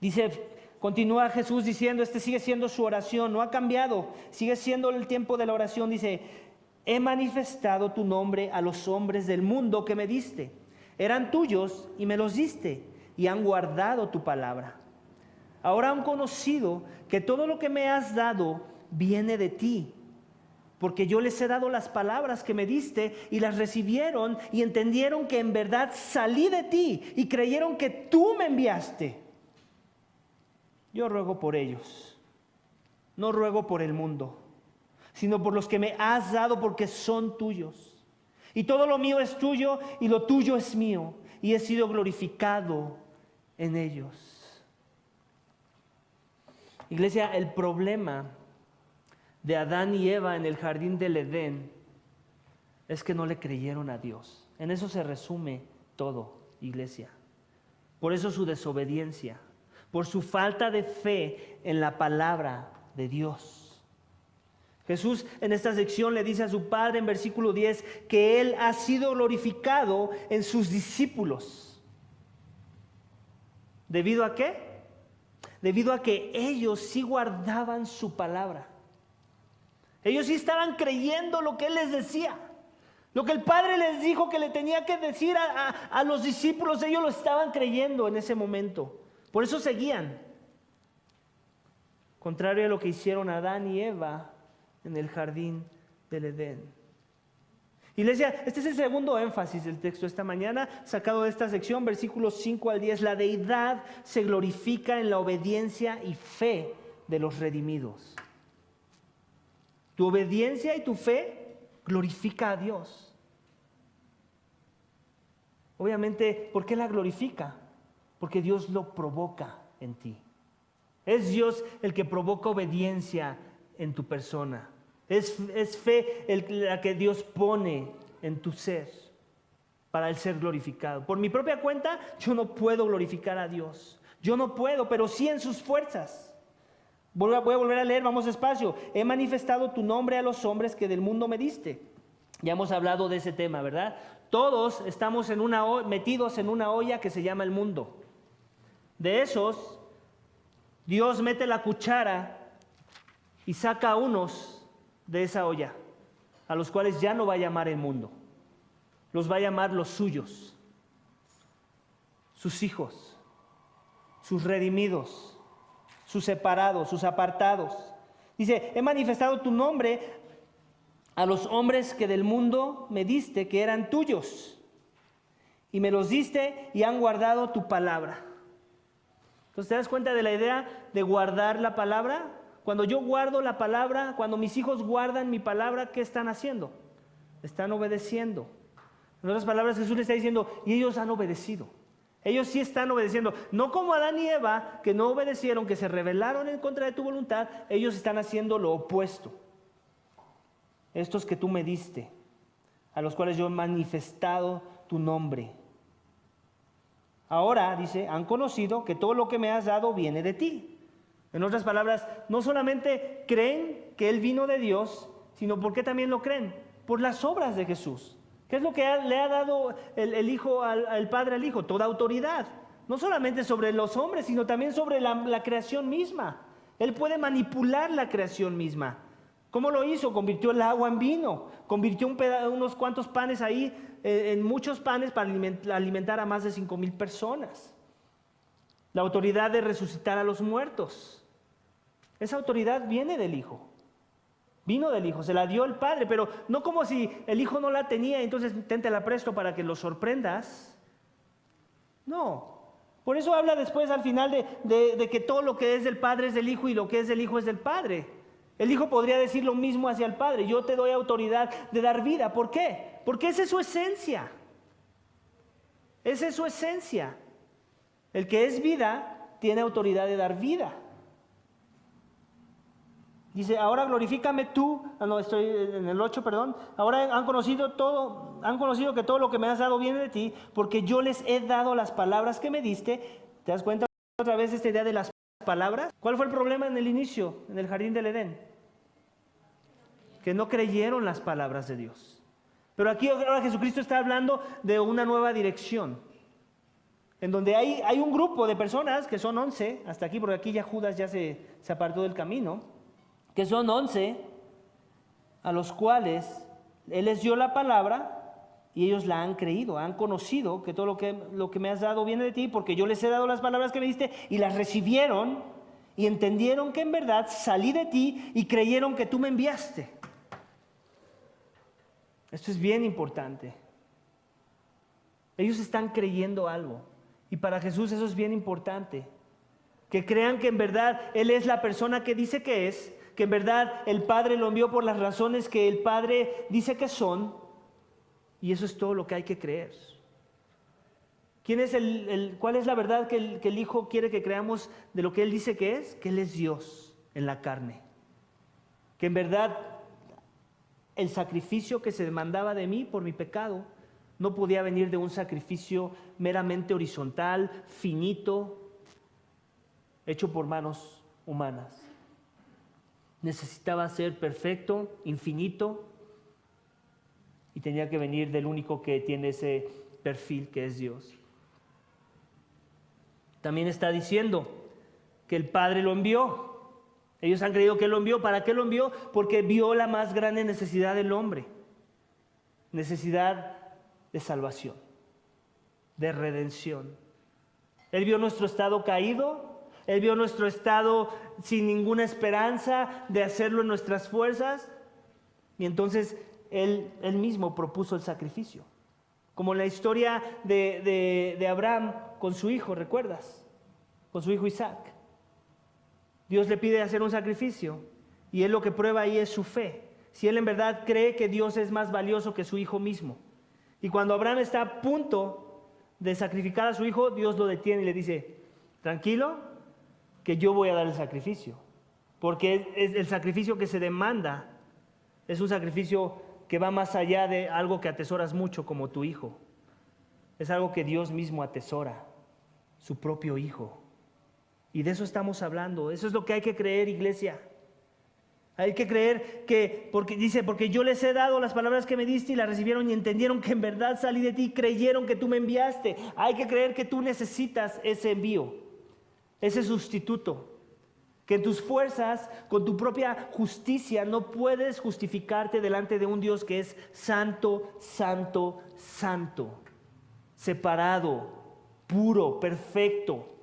Dice, continúa Jesús diciendo, sigue siendo su oración, no ha cambiado, sigue siendo el tiempo de la oración. Dice, he manifestado tu nombre a los hombres del mundo que me diste. Eran tuyos y me los diste y han guardado tu palabra. Ahora han conocido que todo lo que me has dado viene de ti. Porque yo les he dado las palabras que me diste y las recibieron y entendieron que en verdad salí de ti y creyeron que tú me enviaste. Yo ruego por ellos, no ruego por el mundo, sino por los que me has dado porque son tuyos. Y todo lo mío es tuyo y lo tuyo es mío y he sido glorificado en ellos. Iglesia, el problema de Adán y Eva en el jardín del Edén es que no le creyeron a Dios. En eso se resume todo, iglesia. Por eso su desobediencia, por su falta de fe en la palabra de Dios. Jesús en esta sección le dice a su Padre en versículo 10 que Él ha sido glorificado en sus discípulos. ¿Debido a qué? Debido a que ellos sí guardaban su palabra. Ellos sí estaban creyendo lo que Él les decía. Lo que el Padre les dijo que le tenía que decir a los discípulos, ellos lo estaban creyendo en ese momento. Por eso seguían. Contrario a lo que hicieron Adán y Eva en el jardín del Edén. Iglesia, este es el segundo énfasis del texto esta mañana, sacado de esta sección, versículos 5 al 10. La deidad se glorifica en la obediencia y fe de los redimidos. Tu obediencia y tu fe glorifica a Dios. Obviamente, ¿por qué la glorifica? Porque Dios lo provoca en ti. Es Dios el que provoca obediencia en tu persona. Es fe la que Dios pone en tu ser para Él ser glorificado. Por mi propia cuenta, yo no puedo glorificar a Dios. Yo no puedo, pero sí en sus fuerzas. Voy a volver a leer, vamos despacio. He manifestado tu nombre a los hombres que del mundo me diste. Ya hemos hablado de ese tema, ¿verdad? Todos estamos metidos en una olla que se llama el mundo. De esos, Dios mete la cuchara y saca a unos de esa olla, a los cuales ya no va a llamar el mundo. Los va a llamar los suyos, sus hijos, sus redimidos, sus separados, sus apartados. Dice, he manifestado tu nombre a los hombres que del mundo me diste, que eran tuyos, y me los diste y han guardado tu palabra. Entonces, ¿te das cuenta de la idea de guardar la palabra? Cuando yo guardo la palabra, cuando mis hijos guardan mi palabra, ¿qué están haciendo? Están obedeciendo. En otras palabras, Jesús le está diciendo, y ellos han obedecido. Ellos sí están obedeciendo. No como Adán y Eva, que no obedecieron, que se rebelaron en contra de tu voluntad. Ellos están haciendo lo opuesto. Estos que tú me diste, a los cuales yo he manifestado tu nombre. Ahora, dice, han conocido que todo lo que me has dado viene de ti. En otras palabras, no solamente creen que Él vino de Dios, sino porque también lo creen, por las obras de Jesús. ¿Qué es lo que le ha dado el Hijo al Padre al Hijo? Toda autoridad. No solamente sobre los hombres, sino también sobre la creación misma. Él puede manipular la creación misma. ¿Cómo lo hizo? Convirtió el agua en vino, convirtió unos cuantos panes ahí en muchos panes para alimentar a más de 5,000 personas. La autoridad de resucitar a los muertos. Esa autoridad viene del Hijo. Vino del Hijo, se la dio el Padre, pero no como si el Hijo no la tenía, entonces te la presto para que lo sorprendas. No. Por eso habla después al final de que todo lo que es del Padre es del Hijo y lo que es del Hijo es del Padre. El Hijo podría decir lo mismo hacia el Padre. Yo te doy autoridad de dar vida. ¿Por qué? Porque esa es su esencia. Esa es su esencia. El que es vida tiene autoridad de dar vida. Dice, ahora glorifícame tú. Estoy en el 8, perdón. Ahora han conocido que todo lo que me has dado viene de ti, porque yo les he dado las palabras que me diste. ¿Te das cuenta otra vez esta idea de las palabras? ¿Cuál fue el problema en el inicio, en el jardín del Edén? Que no creyeron las palabras de Dios. Pero aquí ahora Jesucristo está hablando de una nueva dirección, en donde hay un grupo de personas que son 11, hasta aquí, porque aquí ya Judas ya se apartó del camino, que son 11, a los cuales Él les dio la palabra y ellos la han creído, han conocido que todo lo que me has dado viene de ti, porque yo les he dado las palabras que me diste y las recibieron y entendieron que en verdad salí de ti y creyeron que tú me enviaste. Esto es bien importante. Ellos están creyendo algo y para Jesús eso es bien importante. Que crean que en verdad Él es la persona que dice que es, que en verdad el Padre lo envió por las razones que el Padre dice que son, y eso es todo lo que hay que creer. ¿Cuál es la verdad que el Hijo quiere que creamos de lo que Él dice que es? Que Él es Dios en la carne. Que en verdad el sacrificio que se demandaba de mí por mi pecado no podía venir de un sacrificio meramente horizontal, finito, hecho por manos humanas. Necesitaba ser perfecto, infinito, y tenía que venir del único que tiene ese perfil, que es Dios. También está diciendo que el Padre lo envió. Ellos han creído que Él lo envió. ¿Para qué lo envió? Porque vio la más grande necesidad del hombre. Necesidad de salvación, de redención. Él vio nuestro estado caído. Él vio nuestro estado sin ninguna esperanza de hacerlo en nuestras fuerzas. Y entonces Él mismo propuso el sacrificio. Como la historia de Abraham con su hijo, ¿recuerdas? Con su hijo Isaac. Dios le pide hacer un sacrificio y Él lo que prueba ahí es su fe. Si Él en verdad cree que Dios es más valioso que su hijo mismo. Y cuando Abraham está a punto de sacrificar a su hijo, Dios lo detiene y le dice, tranquilo, que yo voy a dar el sacrificio, porque es el sacrificio que se demanda, es un sacrificio que va más allá de algo que atesoras mucho como tu hijo. Es algo que Dios mismo atesora, su propio hijo. Y de eso estamos hablando. Eso es lo que hay que creer, iglesia. Hay que creer que, porque yo les he dado las palabras que me diste y las recibieron y entendieron que en verdad salí de ti y creyeron que tú me enviaste. Hay que creer que tú necesitas ese envío, ese sustituto. Que en tus fuerzas, con tu propia justicia, no puedes justificarte delante de un Dios que es santo, santo, santo, separado, puro, perfecto.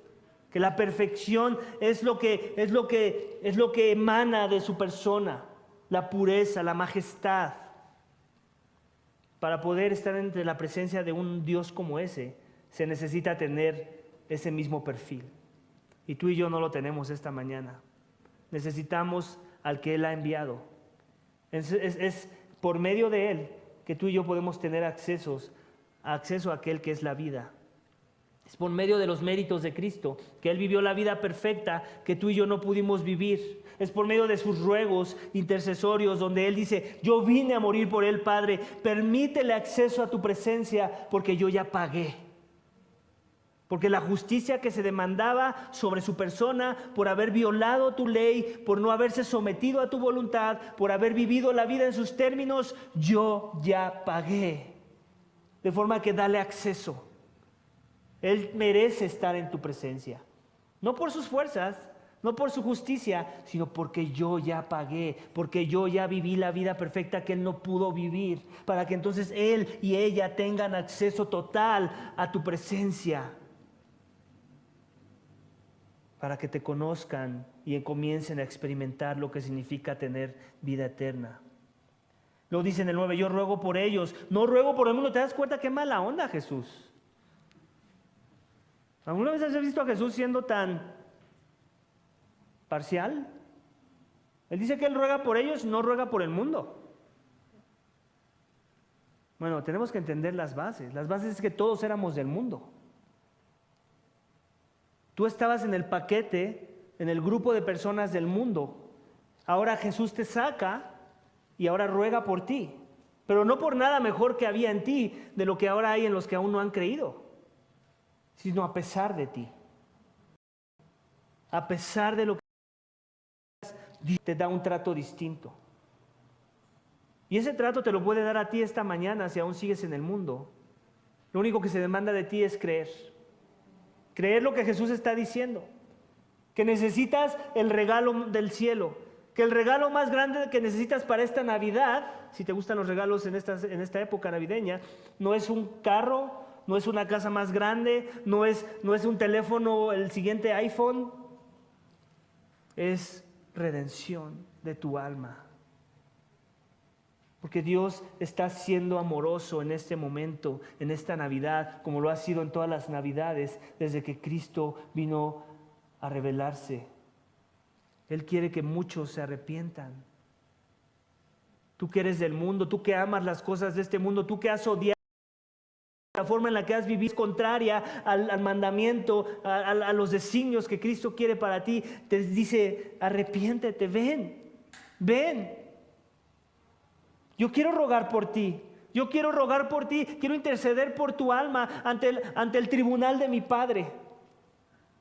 Que la perfección es lo que emana de su persona, la pureza, la majestad. Para poder estar entre la presencia de un Dios como ese, se necesita tener ese mismo perfil. Y tú y yo no lo tenemos esta mañana. Necesitamos al que Él ha enviado. Es por medio de Él que tú y yo podemos tener acceso a aquel que es la vida. Es por medio de los méritos de Cristo, que Él vivió la vida perfecta que tú y yo no pudimos vivir. Es por medio de sus ruegos intercesorios donde Él dice, yo vine a morir por Él, Padre, permítele acceso a tu presencia porque yo ya pagué. Porque la justicia que se demandaba sobre su persona por haber violado tu ley, por no haberse sometido a tu voluntad, por haber vivido la vida en sus términos, yo ya pagué. De forma que dale acceso. Él merece estar en tu presencia. No por sus fuerzas, no por su justicia, sino porque yo ya pagué, porque yo ya viví la vida perfecta que Él no pudo vivir, para que entonces Él y ella tengan acceso total a tu presencia. Para que te conozcan y comiencen a experimentar lo que significa tener vida eterna. Lo dice en el 9, yo ruego por ellos, no ruego por el mundo. ¿Te das cuenta qué mala onda, Jesús? ¿Alguna vez has visto a Jesús siendo tan parcial? Él dice que Él ruega por ellos, no ruega por el mundo. Bueno, tenemos que entender las bases. Las bases es que todos éramos del mundo. Tú estabas en el paquete, en el grupo de personas del mundo. Ahora Jesús te saca y ahora ruega por ti. Pero no por nada mejor que había en ti de lo que ahora hay en los que aún no han creído, sino a pesar de ti. A pesar de lo que Dios te da un trato distinto. Y ese trato te lo puede dar a ti esta mañana si aún sigues en el mundo. Lo único que se demanda de ti es creer. Creer lo que Jesús está diciendo. Que necesitas el regalo del cielo. Que el regalo más grande que necesitas para esta Navidad, si te gustan los regalos en esta época navideña, no es un carro, no es una casa más grande, no es un teléfono, el siguiente iPhone. Es redención de tu alma. Porque Dios está siendo amoroso en este momento, en esta Navidad, como lo ha sido en todas las Navidades, desde que Cristo vino a revelarse. Él quiere que muchos se arrepientan. Tú que eres del mundo, tú que amas las cosas de este mundo, tú que has odiado la forma en la que has vivido es contraria al mandamiento, a los designios que Cristo quiere para ti, te dice, arrepiéntete, ven. Yo quiero rogar por ti. Yo quiero rogar por ti. Quiero interceder por tu alma ante el tribunal de mi Padre.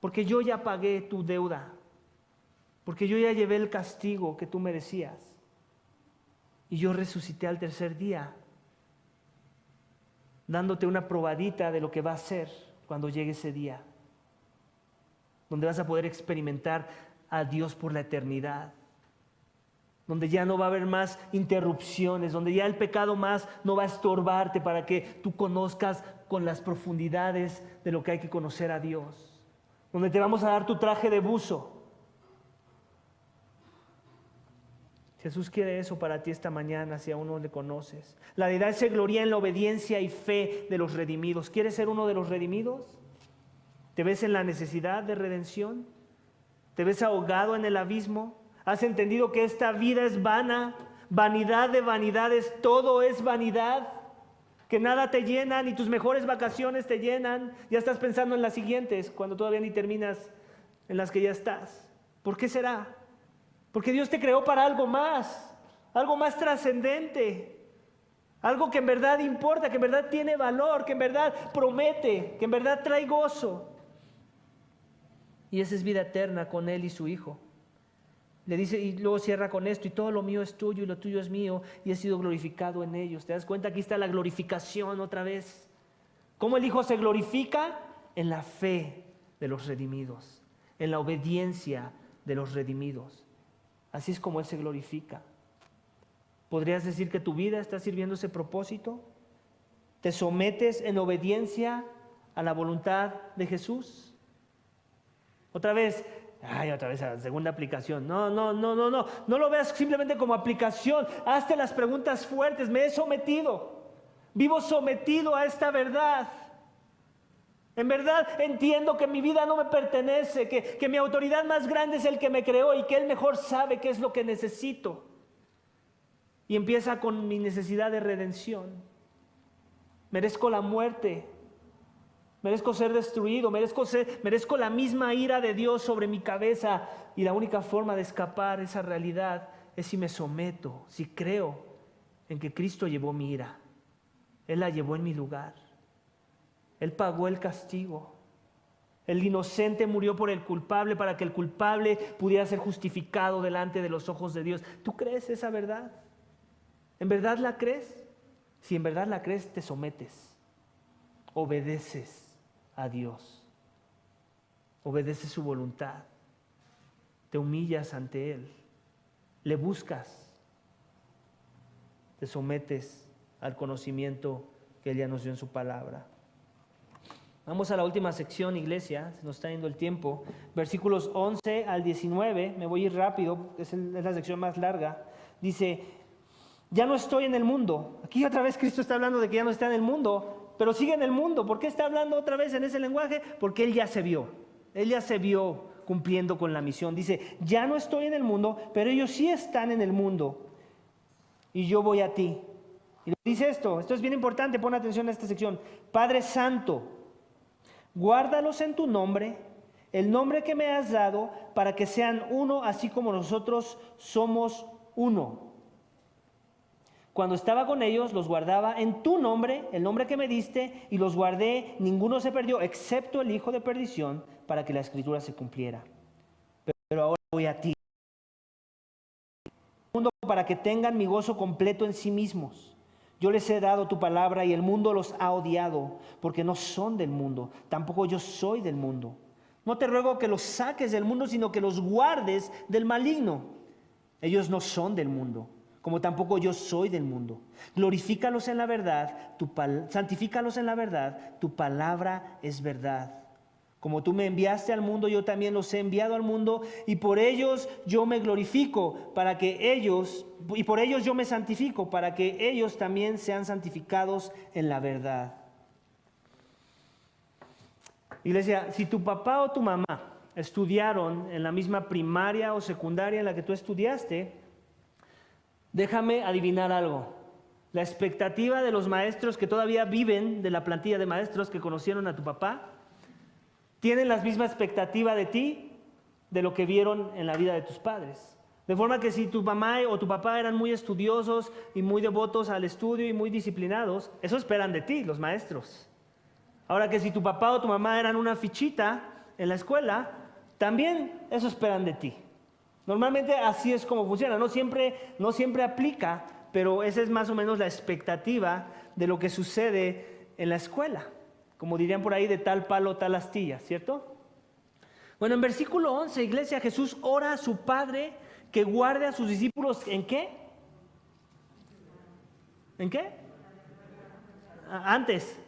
Porque yo ya pagué tu deuda. Porque yo ya llevé el castigo que tú merecías. Y yo resucité al tercer día. Dándote una probadita de lo que va a ser cuando llegue ese día. Donde vas a poder experimentar a Dios por la eternidad. Donde ya no va a haber más interrupciones, donde ya el pecado más no va a estorbarte para que tú conozcas con las profundidades de lo que hay que conocer a Dios. Donde te vamos a dar tu traje de buzo. Jesús quiere eso para ti esta mañana si aún no le conoces. La deidad se gloria en la obediencia y fe de los redimidos. ¿Quieres ser uno de los redimidos? ¿Te ves en la necesidad de redención? ¿Te ves ahogado en el abismo? ¿Has entendido que esta vida es vana? Vanidad de vanidades, todo es vanidad. Que nada te llena, ni tus mejores vacaciones te llenan. Ya estás pensando en las siguientes, cuando todavía ni terminas en las que ya estás. ¿Por qué será? Porque Dios te creó para algo más trascendente, algo que en verdad importa, que en verdad tiene valor, que en verdad promete, que en verdad trae gozo. Y esa es vida eterna con Él y su Hijo. Le dice, y luego cierra con esto: y todo lo mío es tuyo y lo tuyo es mío, y he sido glorificado en ellos. ¿Te das cuenta? Aquí está la glorificación otra vez. ¿Cómo el Hijo se glorifica? En la fe de los redimidos, en la obediencia de los redimidos. Así es como Él se glorifica. ¿Podrías decir que tu vida está sirviendo ese propósito? ¿Te sometes en obediencia a la voluntad de Jesús? Otra vez a la segunda aplicación. No lo veas simplemente como aplicación. Hazte las preguntas fuertes. Me he sometido. Vivo sometido a esta verdad. En verdad entiendo que mi vida no me pertenece, que mi autoridad más grande es el que me creó y que Él mejor sabe qué es lo que necesito. Y empieza con mi necesidad de redención. Merezco la muerte. Merezco ser destruido. Merezco la misma ira de Dios sobre mi cabeza. Y la única forma de escapar esa realidad es si me someto, si creo en que Cristo llevó mi ira. Él la llevó en mi lugar. Él pagó el castigo. El inocente murió por el culpable para que el culpable pudiera ser justificado delante de los ojos de Dios. ¿Tú crees esa verdad? ¿En verdad la crees? Si en verdad la crees, te sometes. Obedeces a Dios. Obedeces su voluntad. Te humillas ante Él. Le buscas. Te sometes al conocimiento que Él ya nos dio en su palabra. Vamos a la última sección, iglesia, se nos está yendo el tiempo. Versículos 11 al 19, me voy a ir rápido, es la sección más larga. Dice, ya no estoy en el mundo. Aquí otra vez Cristo está hablando de que ya no está en el mundo, pero sigue en el mundo. ¿Por qué está hablando otra vez en ese lenguaje? Porque Él ya se vio cumpliendo con la misión. Dice, ya no estoy en el mundo, pero ellos sí están en el mundo y yo voy a ti. Y dice esto es bien importante, pon atención a esta sección. Padre Santo, guárdalos en tu nombre, el nombre que me has dado, para que sean uno, así como nosotros somos uno. Cuando estaba con ellos, los guardaba en tu nombre, el nombre que me diste, y los guardé, ninguno se perdió, excepto el hijo de perdición, para que la escritura se cumpliera. Pero ahora voy a ti, para que tengan mi gozo completo en sí mismos. Yo les he dado tu palabra y el mundo los ha odiado, porque no son del mundo, tampoco yo soy del mundo. No te ruego que los saques del mundo, sino que los guardes del maligno. Ellos no son del mundo, como tampoco yo soy del mundo. Glorifícalos en la verdad, santifícalos en la verdad, tu palabra es verdad. Como tú me enviaste al mundo, yo también los he enviado al mundo, y por ellos yo me glorifico, y por ellos yo me santifico, para que ellos también sean santificados en la verdad. Iglesia, si tu papá o tu mamá estudiaron en la misma primaria o secundaria en la que tú estudiaste, déjame adivinar algo. La expectativa de los maestros que todavía viven de la plantilla de maestros que conocieron a tu papá, tienen la misma expectativa de ti de lo que vieron en la vida de tus padres. De forma que si tu mamá o tu papá eran muy estudiosos y muy devotos al estudio y muy disciplinados, eso esperan de ti, los maestros. Ahora que si tu papá o tu mamá eran una fichita en la escuela, también eso esperan de ti. Normalmente así es como funciona. No siempre aplica, pero esa es más o menos la expectativa de lo que sucede en la escuela. Como dirían por ahí, de tal palo, tal astilla, ¿cierto? Bueno, en versículo 11, iglesia, Jesús ora a su Padre que guarde a sus discípulos, ¿en qué? ¿En qué? Antes.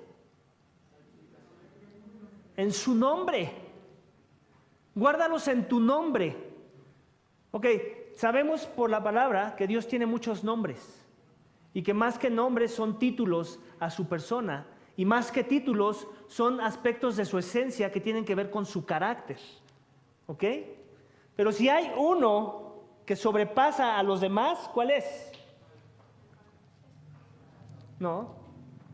En su nombre. Guárdalos en tu nombre. Ok, sabemos por la palabra que Dios tiene muchos nombres y que más que nombres son títulos a su persona. Y más que títulos, son aspectos de su esencia que tienen que ver con su carácter. ¿Ok? Pero si hay uno que sobrepasa a los demás, ¿cuál es? No.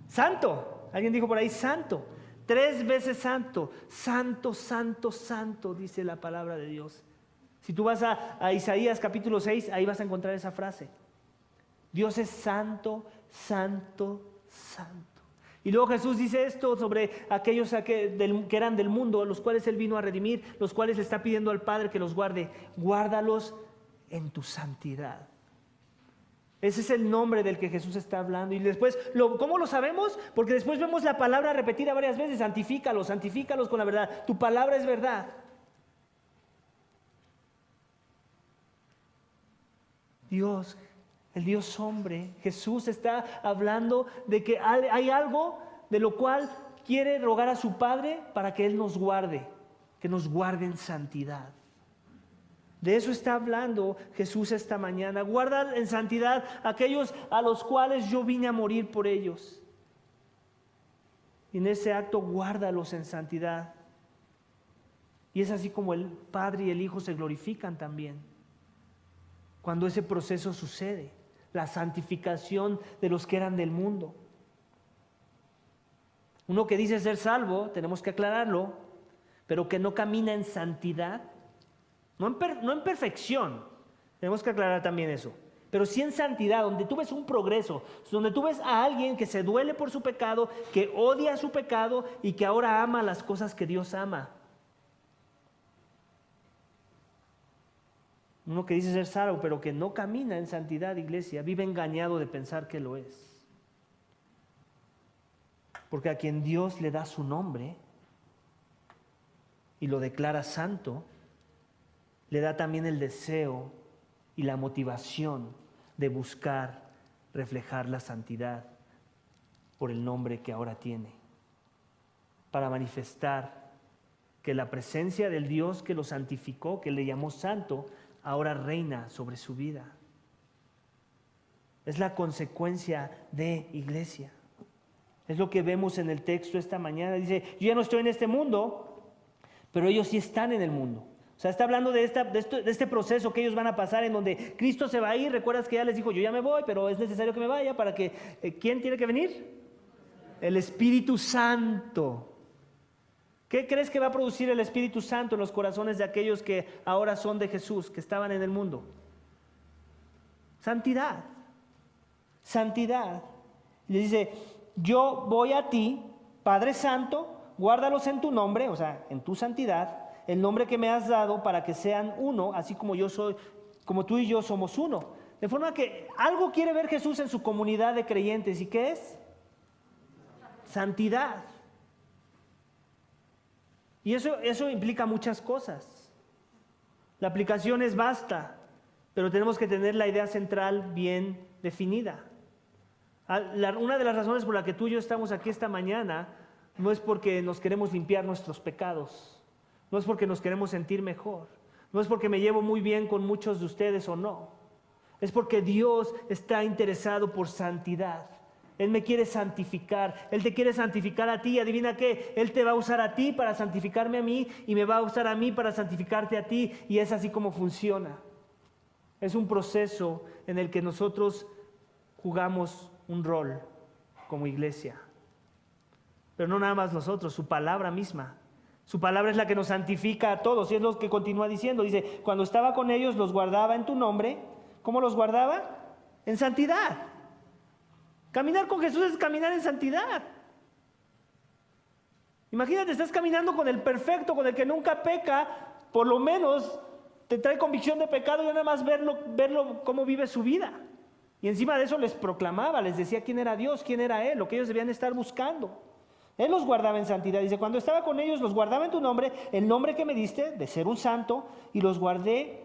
Santo. Alguien dijo por ahí, santo. 3 veces santo, santo, santo, santo, dice la palabra de Dios. Si tú vas a Isaías capítulo 6, ahí vas a encontrar esa frase. Dios es santo, santo, santo. Y luego Jesús dice esto sobre aquellos que eran del mundo, los cuales Él vino a redimir, los cuales le está pidiendo al Padre que los guarde. Guárdalos en tu santidad. Ese es el nombre del que Jesús está hablando. Y después, ¿cómo lo sabemos? Porque después vemos la palabra repetida varias veces. Santifícalos, santifícalos con la verdad. Tu palabra es verdad. Dios, el Dios hombre, Jesús está hablando de que hay algo de lo cual quiere rogar a su Padre para que Él nos guarde, que nos guarde en santidad. De eso está hablando Jesús esta mañana. Guarda en santidad aquellos a los cuales yo vine a morir por ellos. Y en ese acto guárdalos en santidad. Y es así como el Padre y el Hijo se glorifican también. Cuando ese proceso sucede, la santificación de los que eran del mundo. Uno que dice ser salvo, tenemos que aclararlo, pero que no camina en santidad, no en perfección, tenemos que aclarar también eso, pero sí en santidad, donde tú ves un progreso, donde tú ves a alguien que se duele por su pecado, que odia su pecado y que ahora ama las cosas que Dios ama. Uno que dice ser salvo, pero que no camina en santidad, iglesia, vive engañado de pensar que lo es. Porque a quien Dios le da su nombre y lo declara santo, le da también el deseo y la motivación de buscar reflejar la santidad por el nombre que ahora tiene, para manifestar que la presencia del Dios que lo santificó, que le llamó santo, ahora reina sobre su vida. Es la consecuencia de iglesia. Es lo que vemos en el texto esta mañana. Dice, yo ya no estoy en este mundo, pero ellos sí están en el mundo. O sea, está hablando de este proceso que ellos van a pasar en donde Cristo se va a ir. Recuerdas que ya les dijo, yo ya me voy, pero es necesario que me vaya para que... ¿quién tiene que venir? El Espíritu Santo. ¿Qué crees que va a producir el Espíritu Santo en los corazones de aquellos que ahora son de Jesús, que estaban en el mundo? Santidad. Santidad. Y le dice, yo voy a ti, Padre Santo, guárdalos en tu nombre, o sea, en tu santidad, el nombre que me has dado para que sean uno, así como como tú y yo somos uno. De forma que algo quiere ver Jesús en su comunidad de creyentes. ¿Y qué es? Santidad. Y eso implica muchas cosas. La aplicación es vasta, pero tenemos que tener la idea central bien definida. Una de las razones por la que tú y yo estamos aquí esta mañana no es porque nos queremos limpiar nuestros pecados, no es porque nos queremos sentir mejor, no es porque me llevo muy bien con muchos de ustedes o no, es porque Dios está interesado por santidad. Él me quiere santificar, Él te quiere santificar a ti, y adivina qué, Él te va a usar a ti para santificarme a mí y me va a usar a mí para santificarte a ti, y es así como funciona. Es un proceso en el que nosotros jugamos un rol como iglesia, pero no nada más nosotros, su palabra misma. Su palabra es la que nos santifica a todos, y es lo que continúa diciendo. Dice, cuando estaba con ellos los guardaba en tu nombre. ¿Cómo los guardaba? En santidad. Caminar con Jesús es caminar en santidad. Imagínate, estás caminando con el perfecto, con el que nunca peca, por lo menos te trae convicción de pecado y nada más verlo cómo vive su vida. Y encima de eso les proclamaba, les decía quién era Dios, quién era Él, lo que ellos debían estar buscando. Él los guardaba en santidad. Dice, cuando estaba con ellos los guardaba en tu nombre, el nombre que me diste de ser un santo, y los guardé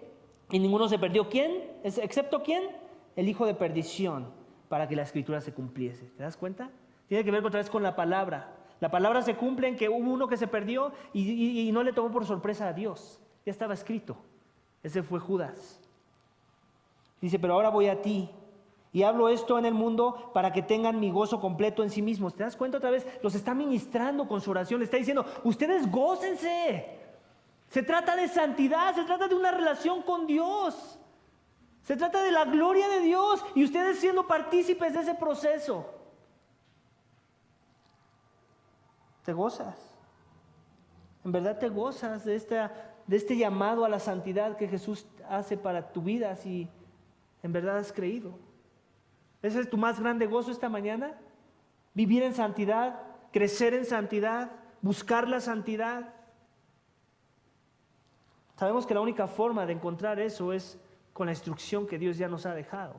y ninguno se perdió. ¿Quién? ¿Excepto quién? El hijo de perdición, para que la escritura se cumpliese. ¿Te das cuenta? Tiene que ver otra vez con la palabra. La palabra se cumple en que hubo uno que se perdió y no le tomó por sorpresa a Dios. Ya estaba escrito. Ese fue Judas. Dice, pero ahora voy a ti y hablo esto en el mundo para que tengan mi gozo completo en sí mismos. ¿Te das cuenta otra vez? Los está ministrando con su oración. Le está diciendo, ustedes gócense. Se trata de santidad, se trata de una relación con Dios. Se trata de la gloria de Dios y ustedes siendo partícipes de ese proceso. ¿Te gozas? ¿En verdad te gozas de este llamado a la santidad que Jesús hace para tu vida si en verdad has creído? ¿Ese es tu más grande gozo esta mañana? ¿Vivir en santidad? ¿Crecer en santidad? ¿Buscar la santidad? Sabemos que la única forma de encontrar eso es con la instrucción que Dios ya nos ha dejado.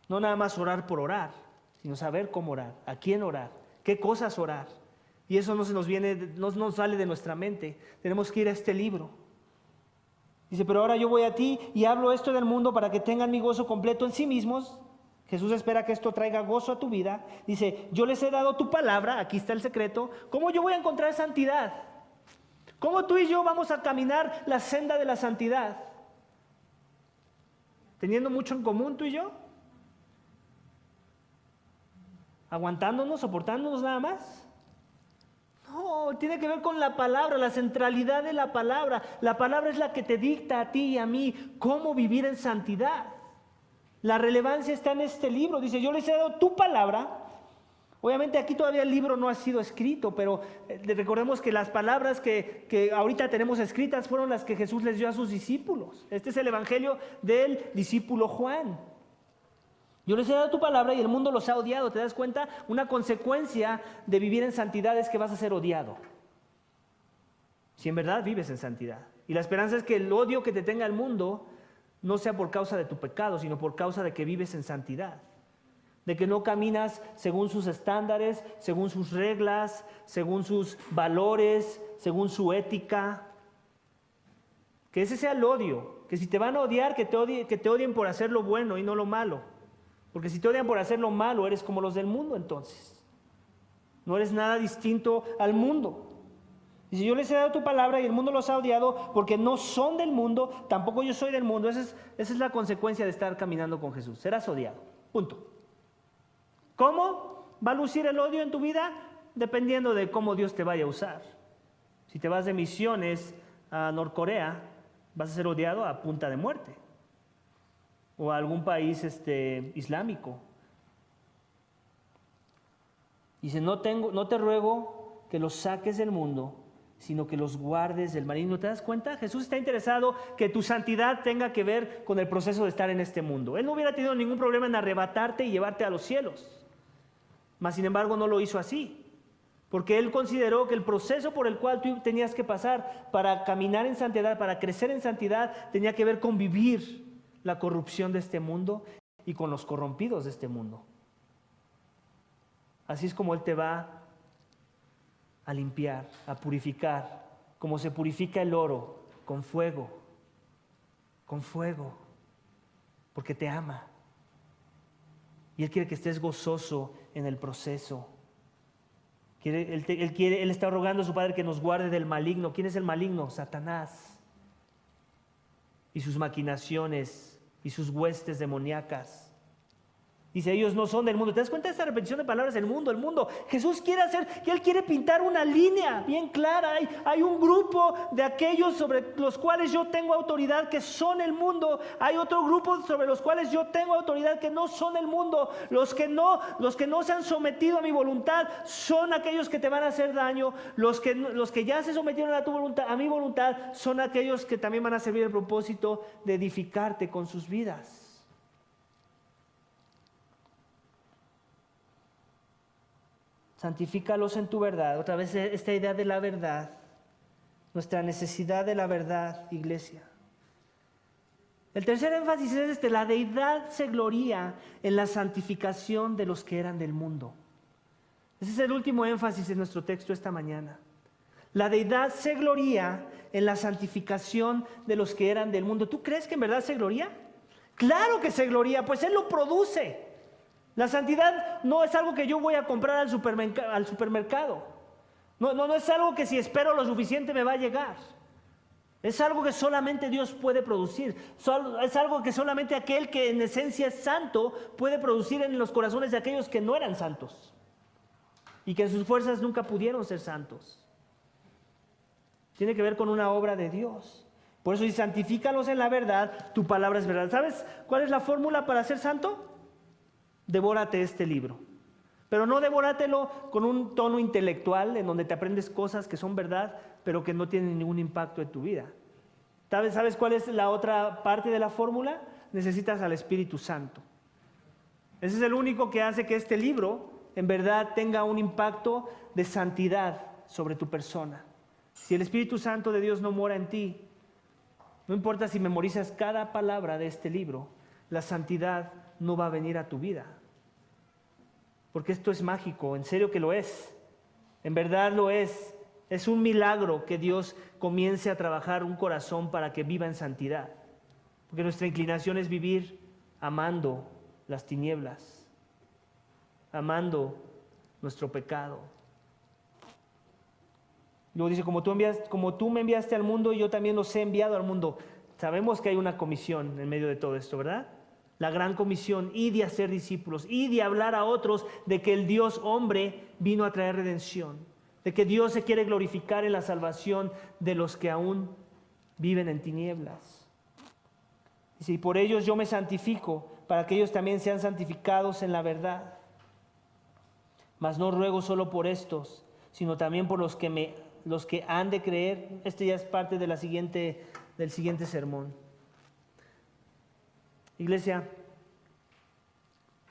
No nada más orar por orar, sino saber cómo orar, a quién orar, qué cosas orar. Y eso no nos sale de nuestra mente. Tenemos que ir a este libro. Dice, pero ahora yo voy a ti y hablo esto del mundo para que tengan mi gozo completo en sí mismos. Jesús espera que esto traiga gozo a tu vida. Dice, yo les he dado tu palabra, aquí está el secreto. ¿Cómo yo voy a encontrar santidad? ¿Cómo tú y yo vamos a caminar la senda de la santidad? ¿Teniendo mucho en común tú y yo? ¿Aguantándonos, soportándonos nada más? No, tiene que ver con la palabra, la centralidad de la palabra. La palabra es la que te dicta a ti y a mí cómo vivir en santidad. La relevancia está en este libro. Dice, yo les he dado tu palabra. Obviamente aquí todavía el libro no ha sido escrito, pero recordemos que las palabras que ahorita tenemos escritas fueron las que Jesús les dio a sus discípulos. Este es el evangelio del discípulo Juan. Yo les he dado tu palabra y el mundo los ha odiado. ¿Te das cuenta? Una consecuencia de vivir en santidad es que vas a ser odiado. Si en verdad vives en santidad. Y la esperanza es que el odio que te tenga el mundo no sea por causa de tu pecado, sino por causa de que vives en santidad. De que no caminas según sus estándares, según sus reglas, según sus valores, según su ética. Que ese sea el odio. Que si te van a odiar, que te odien por hacer lo bueno y no lo malo. Porque si te odian por hacer lo malo, eres como los del mundo entonces. No eres nada distinto al mundo. Y si yo les he dado tu palabra y el mundo los ha odiado porque no son del mundo, tampoco yo soy del mundo. Esa es la consecuencia de estar caminando con Jesús. Serás odiado. Punto. ¿Cómo va a lucir el odio en tu vida? Dependiendo de cómo Dios te vaya a usar. Si te vas de misiones a Norcorea, vas a ser odiado a punta de muerte. O a algún país islámico. Dice, no te ruego que los saques del mundo, sino que los guardes del maligno. ¿Te das cuenta? Jesús está interesado que tu santidad tenga que ver con el proceso de estar en este mundo. Él no hubiera tenido ningún problema en arrebatarte y llevarte a los cielos. Mas, sin embargo, no lo hizo así. Porque Él consideró que el proceso por el cual tú tenías que pasar para caminar en santidad, para crecer en santidad, tenía que ver con vivir la corrupción de este mundo y con los corrompidos de este mundo. Así es como Él te va a limpiar, a purificar, como se purifica el oro, con fuego, porque te ama. Y Él quiere que estés gozoso en el proceso. Él está rogando a su Padre que nos guarde del maligno. ¿Quién es el maligno? Satanás. Y sus maquinaciones y sus huestes demoníacas. Dice, ellos no son del mundo. ¿Te das cuenta de esta repetición de palabras? El mundo. Jesús quiere Él quiere pintar una línea bien clara. Hay un grupo de aquellos sobre los cuales yo tengo autoridad que son el mundo. Hay otro grupo sobre los cuales yo tengo autoridad que no son el mundo. Los que no se han sometido a mi voluntad son aquellos que te van a hacer daño. Los que ya se sometieron a tu voluntad, a mi voluntad, son aquellos que también van a servir el propósito de edificarte con sus vidas. Santifícalos en tu verdad. Otra vez esta idea de la verdad. Nuestra necesidad de la verdad, iglesia. El tercer énfasis es la deidad se gloría en la santificación de los que eran del mundo. Ese es el último énfasis de nuestro texto esta mañana. La deidad se gloría en la santificación de los que eran del mundo. ¿Tú crees que en verdad se gloría? Claro que se gloría, pues Él lo produce. La santidad no es algo que yo voy a comprar al supermercado. No es algo que si espero lo suficiente me va a llegar. Es algo que solamente Dios puede producir. Es algo que solamente aquel que en esencia es santo puede producir en los corazones de aquellos que no eran santos. Y que en sus fuerzas nunca pudieron ser santos. Tiene que ver con una obra de Dios. Por eso dice, santifícalos en la verdad, tu palabra es verdad. ¿Sabes cuál es la fórmula para ser santo? Devórate este libro. Pero no devórátelo con un tono intelectual en donde te aprendes cosas que son verdad, pero que no tienen ningún impacto en tu vida. ¿Sabes cuál es la otra parte de la fórmula? Necesitas al Espíritu Santo. Ese es el único que hace que este libro en verdad tenga un impacto de santidad sobre tu persona. Si el Espíritu Santo de Dios no mora en ti, no importa si memorizas cada palabra de este libro, la santidad no va a venir a tu vida. Porque esto es mágico, en serio que lo es. En verdad lo es. Es un milagro que Dios comience a trabajar un corazón para que viva en santidad. Porque nuestra inclinación es vivir amando las tinieblas, amando nuestro pecado. Luego dice, como tú me enviaste al mundo, yo también los he enviado al mundo. Sabemos que hay una comisión en medio de todo esto, ¿verdad? La gran comisión, y de hacer discípulos, y de hablar a otros de que el Dios hombre vino a traer redención, de que Dios se quiere glorificar en la salvación de los que aún viven en tinieblas. Dice, y por ellos yo me santifico, para que ellos también sean santificados en la verdad. Mas no ruego solo por estos, sino también por los que han de creer. Este ya es parte de del siguiente sermón. Iglesia,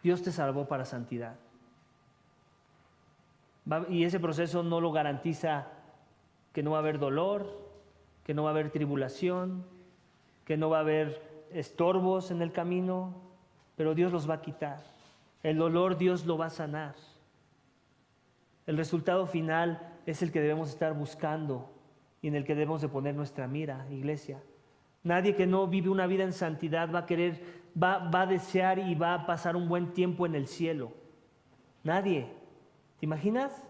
Dios te salvó para santidad. Y ese proceso no lo garantiza que no va a haber dolor, que no va a haber tribulación, que no va a haber estorbos en el camino, pero Dios los va a quitar. El dolor Dios lo va a sanar. El resultado final es el que debemos estar buscando y en el que debemos de poner nuestra mira, iglesia. Nadie que no vive una vida en santidad va a desear y va a pasar un buen tiempo en el cielo. Nadie. ¿Te imaginas?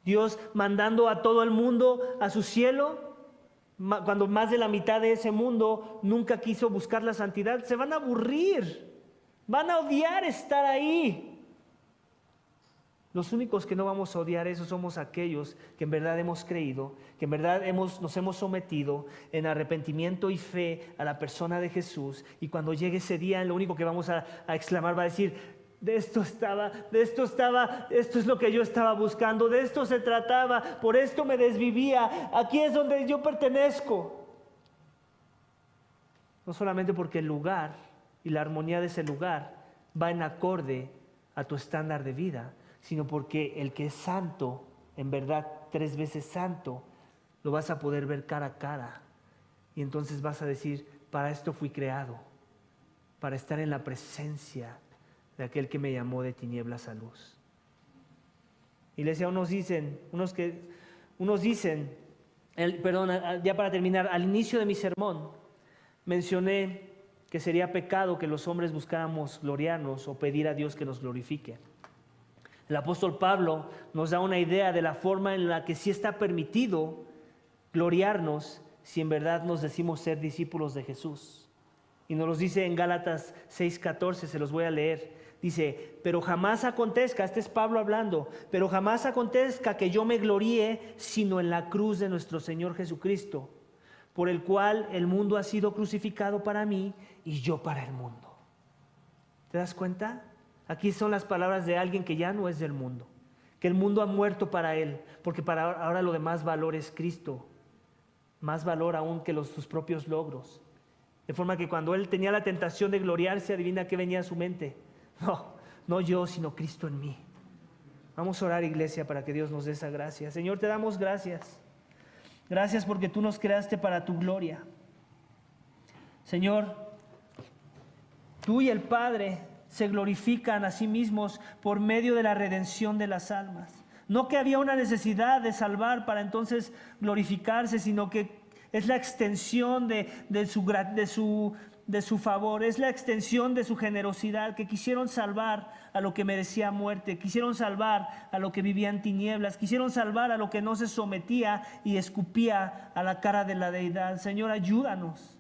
Dios mandando a todo el mundo a su cielo, cuando más de la mitad de ese mundo nunca quiso buscar la santidad. Se van a aburrir, van a odiar estar ahí. Los únicos que no vamos a odiar eso somos aquellos que en verdad hemos creído, que en verdad nos hemos sometido en arrepentimiento y fe a la persona de Jesús. Y cuando llegue ese día, lo único que vamos a exclamar va a decir, esto es lo que yo estaba buscando, de esto se trataba, por esto me desvivía, aquí es donde yo pertenezco. No solamente porque el lugar y la armonía de ese lugar va en acorde a tu estándar de vida, sino porque el que es santo, en verdad 3 veces santo, lo vas a poder ver cara a cara. Y entonces vas a decir, para esto fui creado, para estar en la presencia de aquel que me llamó de tinieblas a luz. Iglesia, ya para terminar, al inicio de mi sermón mencioné que sería pecado que los hombres buscáramos gloriarnos o pedir a Dios que nos glorifique. El apóstol Pablo nos da una idea de la forma en la que sí está permitido gloriarnos si en verdad nos decimos ser discípulos de Jesús. Y nos los dice en Gálatas 6:14, se los voy a leer. Dice, pero jamás acontezca, este es Pablo hablando, pero jamás acontezca que yo me gloríe sino en la cruz de nuestro Señor Jesucristo, por el cual el mundo ha sido crucificado para mí y yo para el mundo. ¿Te das cuenta? Aquí son las palabras de alguien que ya no es del mundo, que el mundo ha muerto para él, porque para ahora lo de más valor es Cristo, más valor aún que sus propios logros. De forma que cuando él tenía la tentación de gloriarse, adivina qué venía a su mente. No yo, sino Cristo en mí. Vamos a orar, iglesia, para que Dios nos dé esa gracia. Señor, te damos gracias. Gracias porque tú nos creaste para tu gloria. Señor, tú y el Padre se glorifican a sí mismos por medio de la redención de las almas. No que había una necesidad de salvar para entonces glorificarse, sino que es la extensión de su favor, es la extensión de su generosidad, que quisieron salvar a lo que merecía muerte, quisieron salvar a lo que vivía en tinieblas, quisieron salvar a lo que no se sometía y escupía a la cara de la deidad. Señor, ayúdanos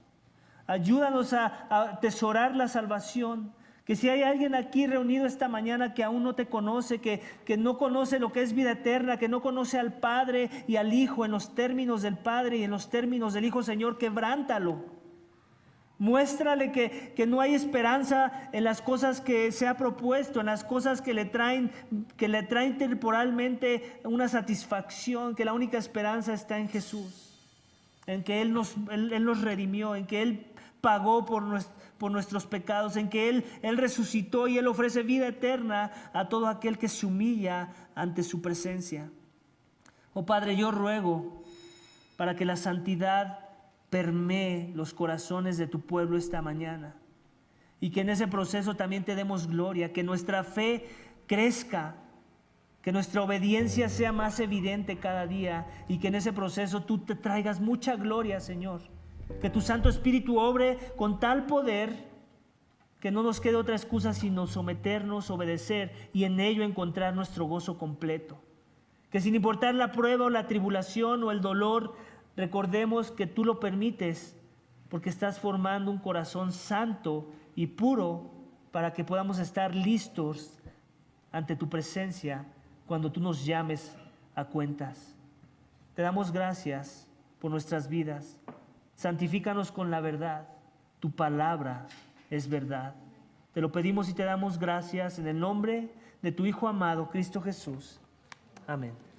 a atesorar la salvación. Que si hay alguien aquí reunido esta mañana que aún no te conoce, que no conoce lo que es vida eterna, que no conoce al Padre y al Hijo en los términos del Padre y en los términos del Hijo, Señor, quebrántalo. Muéstrale que no hay esperanza en las cosas que se ha propuesto, en las cosas que le traen temporalmente una satisfacción, que la única esperanza está en Jesús, en que Él nos redimió, en que Él pagó por nuestros pecados, en que Él resucitó y Él ofrece vida eterna a todo aquel que se humilla ante su presencia. Oh Padre, yo ruego para que la santidad permee los corazones de tu pueblo esta mañana y que en ese proceso también te demos gloria, que nuestra fe crezca, que nuestra obediencia sea más evidente cada día y que en ese proceso tú te traigas mucha gloria, Señor. Que tu Santo Espíritu obre con tal poder que no nos quede otra excusa sino someternos, obedecer y en ello encontrar nuestro gozo completo. Que sin importar la prueba o la tribulación o el dolor, recordemos que tú lo permites porque estás formando un corazón santo y puro para que podamos estar listos ante tu presencia cuando tú nos llames a cuentas. Te damos gracias por nuestras vidas. Santifícanos con la verdad. Tu palabra es verdad. Te lo pedimos y te damos gracias en el nombre de tu Hijo amado, Cristo Jesús. Amén.